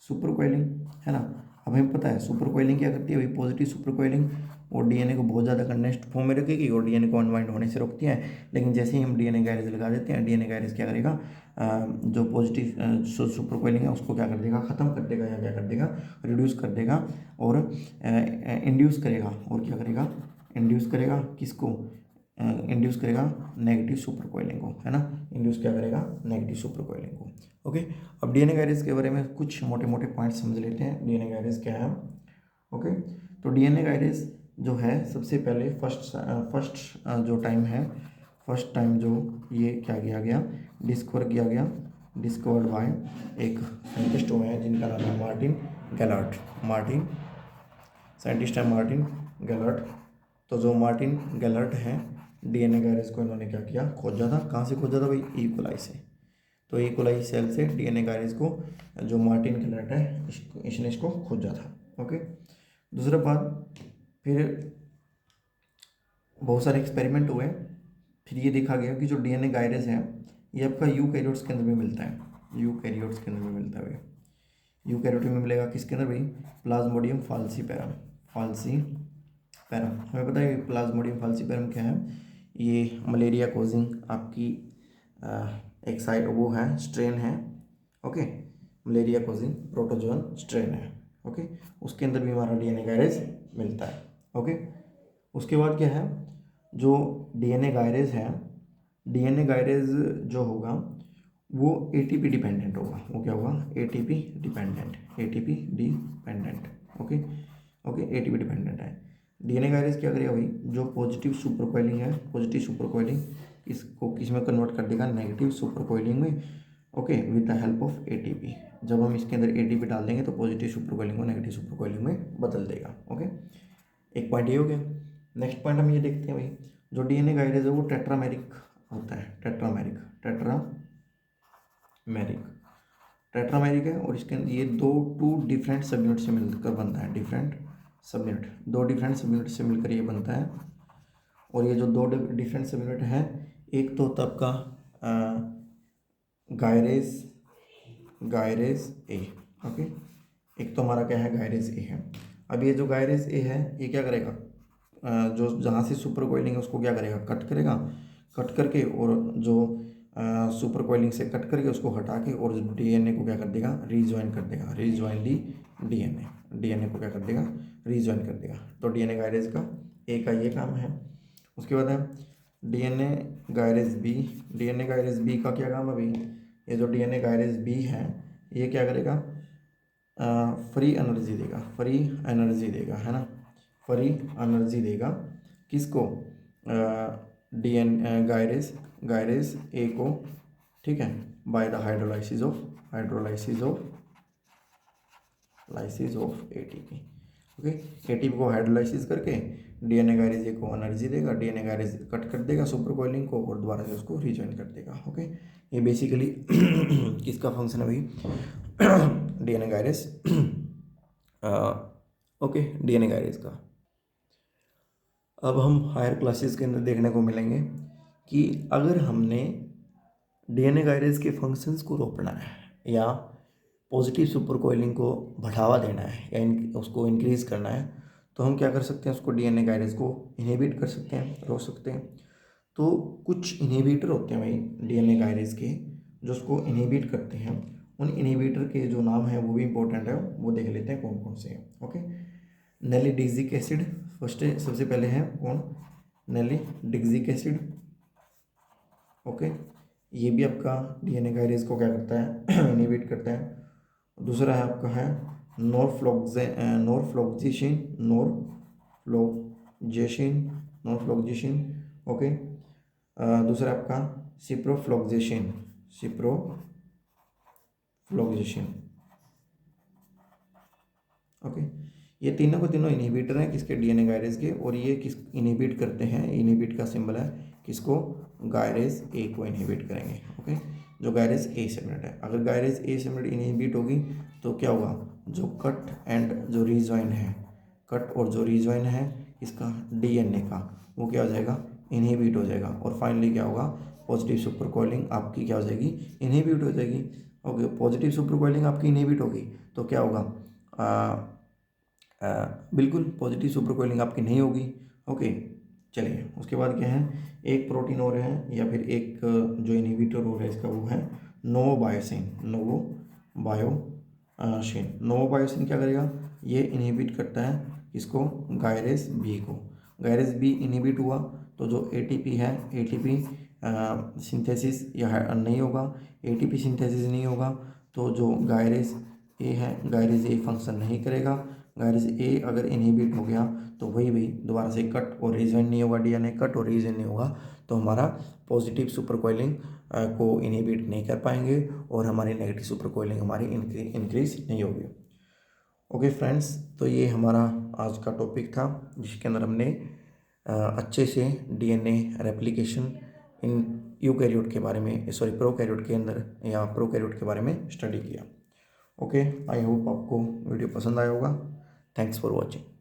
super coiling, है ना। अब हमें पता है सुपर कोइलिंग क्या करती है भाई, पॉजिटिव सुपर कोइलिंग और डीएनए को बहुत ज़्यादा कंडेंस्ड फॉर्म में रखेगी और डीएनए को अनवाइंड होने से रोकती है। लेकिन जैसे ही हम डीएनए गाइरेज लगा देते हैं, डीएनए गाइरेज क्या करेगा, जो पॉजिटिव सुपर कोइलिंग है उसको क्या कर देगा, ख़त्म कर देगा, या क्या कर देगा, रिड्यूस कर देगा और इंड्यूस करेगा। और क्या करेगा, इंड्यूस करेगा किसको, इंड्यूस करेगा नेगेटिव सुपर कोइलिंग को, है ना। इंड्यूस क्या करेगा, नेगेटिव सुपर कोइलिंग को, ओके। अब डीएनए गाइरेज के बारे में कुछ मोटे मोटे पॉइंट्स समझ लेते हैं। डीएनए गाइरेज क्या है, ओके। तो डीएनए गाइरेज जो है सबसे पहले फर्स्ट जो टाइम है, फर्स्ट टाइम जो ये क्या किया गया, डिस्कवर्ड बाय एक साइंटिस्ट हुए हैं जिनका नाम है मार्टिन गैलर्ट। तो जो मार्टिन गैलर्ट हैं, डीएनए गाइरेज को इन्होंने क्या किया, खोजा था। कहाँ से खोजा था भाई, ई कोलाई से। तो ई कोलाई सेल से डीएनए गाइरेज को जो मार्टिन गैलर्ट है इसने इसको खोजा था, ओके। दूसरा बात, फिर बहुत सारे एक्सपेरिमेंट हुए, फिर ये देखा गया कि जो डीएनए गाइरेज है ये आपका यूकैरियोट्स के अंदर भी मिलता है, यूकैरियोट्स के अंदर भी मिलता है। यूकैरियोट में मिलेगा किसके अंदर भाई, प्लाज्मोडियम फाल्सीपैरम। हमें पता है प्लाज्मोडियम फाल्सीपैरम क्या है, ये मलेरिया कोजिंग आपकी एक साइड वो है, स्ट्रेन है, okay. Malaria causing protozoan strain है, ओके। उसके अंदर भी हमारा डीएनए गाइरेज मिलता है, ओके। उसके बाद क्या है, जो डीएनए गाइरेज है, डीएनए गाइरेज जो होगा वो एटीपी डिपेंडेंट होगा। वो क्या होगा, ATP dependent, okay, ATP dependent है। डीएनए गाइरेज क्या करेगा भाई, जो पॉजिटिव सुपर कोइलिंग है, पॉजिटिव सुपर कोइलिंग इसको किस में कन्वर्ट कर देगा, नेगेटिव सुपर कोइलिंग में, okay, with the help of ATP. जब हम इसके अंदर एटीपी डाल देंगे तो पॉजिटिव सुपर कोइलिंग को नेगेटिव सुपर कोइलिंग में बदल देगा, ओके। एक पॉइंट ये हो गया। नेक्स्ट पॉइंट हम ये देखते हैं भाई, जो डीएनए गाइरेज है वो टेट्रामेरिक होता है, टेट्रामेरिक है। और इसके अंदर ये टू डिफरेंट सब यूनिट से मिलकर बनता है, दो डिफरेंट सब यूनिट से मिलकर ये बनता है। और ये जो दो डिफरेंट सब यूनिट है, एक तो तब का गायरेज ए, ओके। एक तो हमारा क्या है, गायरेज ए है। अब ये जो गायरेज ए है ये क्या करेगा, जो जहाँ से सुपर कोइलिंग है उसको क्या करेगा, कट करके, और जो सुपर कोइलिंग से कट करके उसको हटा के और डीएनए को क्या कर देगा, रीजॉइन दी डीएनए को क्या कर देगा, रीजॉइन कर देगा। तो डीएनए गायरेज का ए का ये काम है। उसके बाद है डीएनए गायरेज बी का क्या काम है भाई, ये जो डीएनए गायरेज बी है ये क्या करेगा, फ्री एनर्जी देगा, है ना। फ्री एनर्जी देगा किसको, गायरेज ए को, ठीक है, by the hydrolysis of ATP, okay. ATP को हाइड्रोलाइसिस करके डीएनए गायरेज ए को एनर्जी देगा, डीएनए गायरेज कट कर देगा सुपर कोइलिंग को और दोबारा से उसको रीजॉइन कर देगा, ओके। ये बेसिकली किसका फंक्शन है भाई, DNA gyrase, okay, DNA gyrase का। अब हम हायर क्लासेस के अंदर देखने को मिलेंगे कि अगर हमने डीएनए गायरेज के फंक्शंस को रोकना है या पॉजिटिव सुपर कोइलिंग को बढ़ावा देना है या उसको इंक्रीज करना है, तो हम क्या कर सकते हैं, उसको डीएनए गायरेज को इनहिबिट कर सकते हैं, रोक सकते हैं। तो कुछ इनहिबिटर होते हैं भाई डीएनए गायरेज के, जो उसको इनहिबिट करते हैं। उन इनहिबिटर के जो नाम है वो भी इंपॉर्टेंट है, वो देख लेते हैं कौन कौन से हैं, ओके। नेलीडिग्जिक एसिड सबसे पहले है कौन, नेलीडिग्जिक एसिड, ओके, ये भी आपका डीएनए गायरेज को क्या करता है, इनहिबिट करता है। दूसरा है आपका है नॉरफ्लोक्सेसिन, नॉरफ्लोक्सेसिन। ओके, दूसरा आपका सिप्रोफ्लोक्सेसिन, ओके। ये तीनों को तीनों इनहिबिटर हैं किसके, डीएनए गायरेज के, और ये किस इनहिबिट करते हैं, इनहिबिट का सिंबल है किसको, गायरेज ए को इनहिबिट करेंगे। ओके, जो गायरेज ए सेगमेंट है, अगर गायरेज ए सेगमेंट इनहिबिट होगी तो क्या होगा, जो कट एंड जो रीजॉइन है, कट और जो रीजॉइन है इसका डीएनए का, वो क्या हो जाएगा, इनहिबिट हो जाएगा। और फाइनली क्या होगा, पॉजिटिव सुपर कॉइलिंग आपकी क्या हो जाएगी, इनहिबिट हो जाएगी। ओके, पॉजिटिव सुपर कॉइलिंग आपकी इनहिबिट होगी तो क्या होगा, बिल्कुल पॉजिटिव सुपर कॉइलिंग आपकी नहीं होगी। ओके, चलिए उसके बाद क्या है, एक प्रोटीन और है या फिर एक जो इनहिबिटर और है इसका, वो है नोवोबायोसिन। नोवोबायोसिन क्या करेगा, ये इनहिबिट करता है इसको, गायरेज बी को। गायरेज बी इनहिबिट हुआ तो जो एटीपी है, एटीपी सिंथेसिस या नहीं होगा, एटीपी सिंथेसिस नहीं होगा तो जो गायरेज ए है, गायरेज ए फंक्शन नहीं करेगा। गायरेज ए अगर इनहिबिट हो गया तो वही दोबारा से कट और रीजन नहीं होगा, डीएनए कट और रीजन नहीं होगा तो हमारा पॉजिटिव सुपर कॉइलिंग को इनहिबिट नहीं कर पाएंगे और हमारी नेगेटिव सुपर कॉइलिंग हमारी इंक्रीज नहीं होगी। ओके फ्रेंड्स, तो ये हमारा आज का टॉपिक था जिसके अंदर हमने अच्छे से डीएनए रेप्लिकेशन इन यूकैरियोट के बारे में, सॉरी प्रोकैरियोट के अंदर या प्रोकैरियोट के बारे में स्टडी किया। ओके, आई होप आपको वीडियो पसंद आया होगा। Thanks for watching.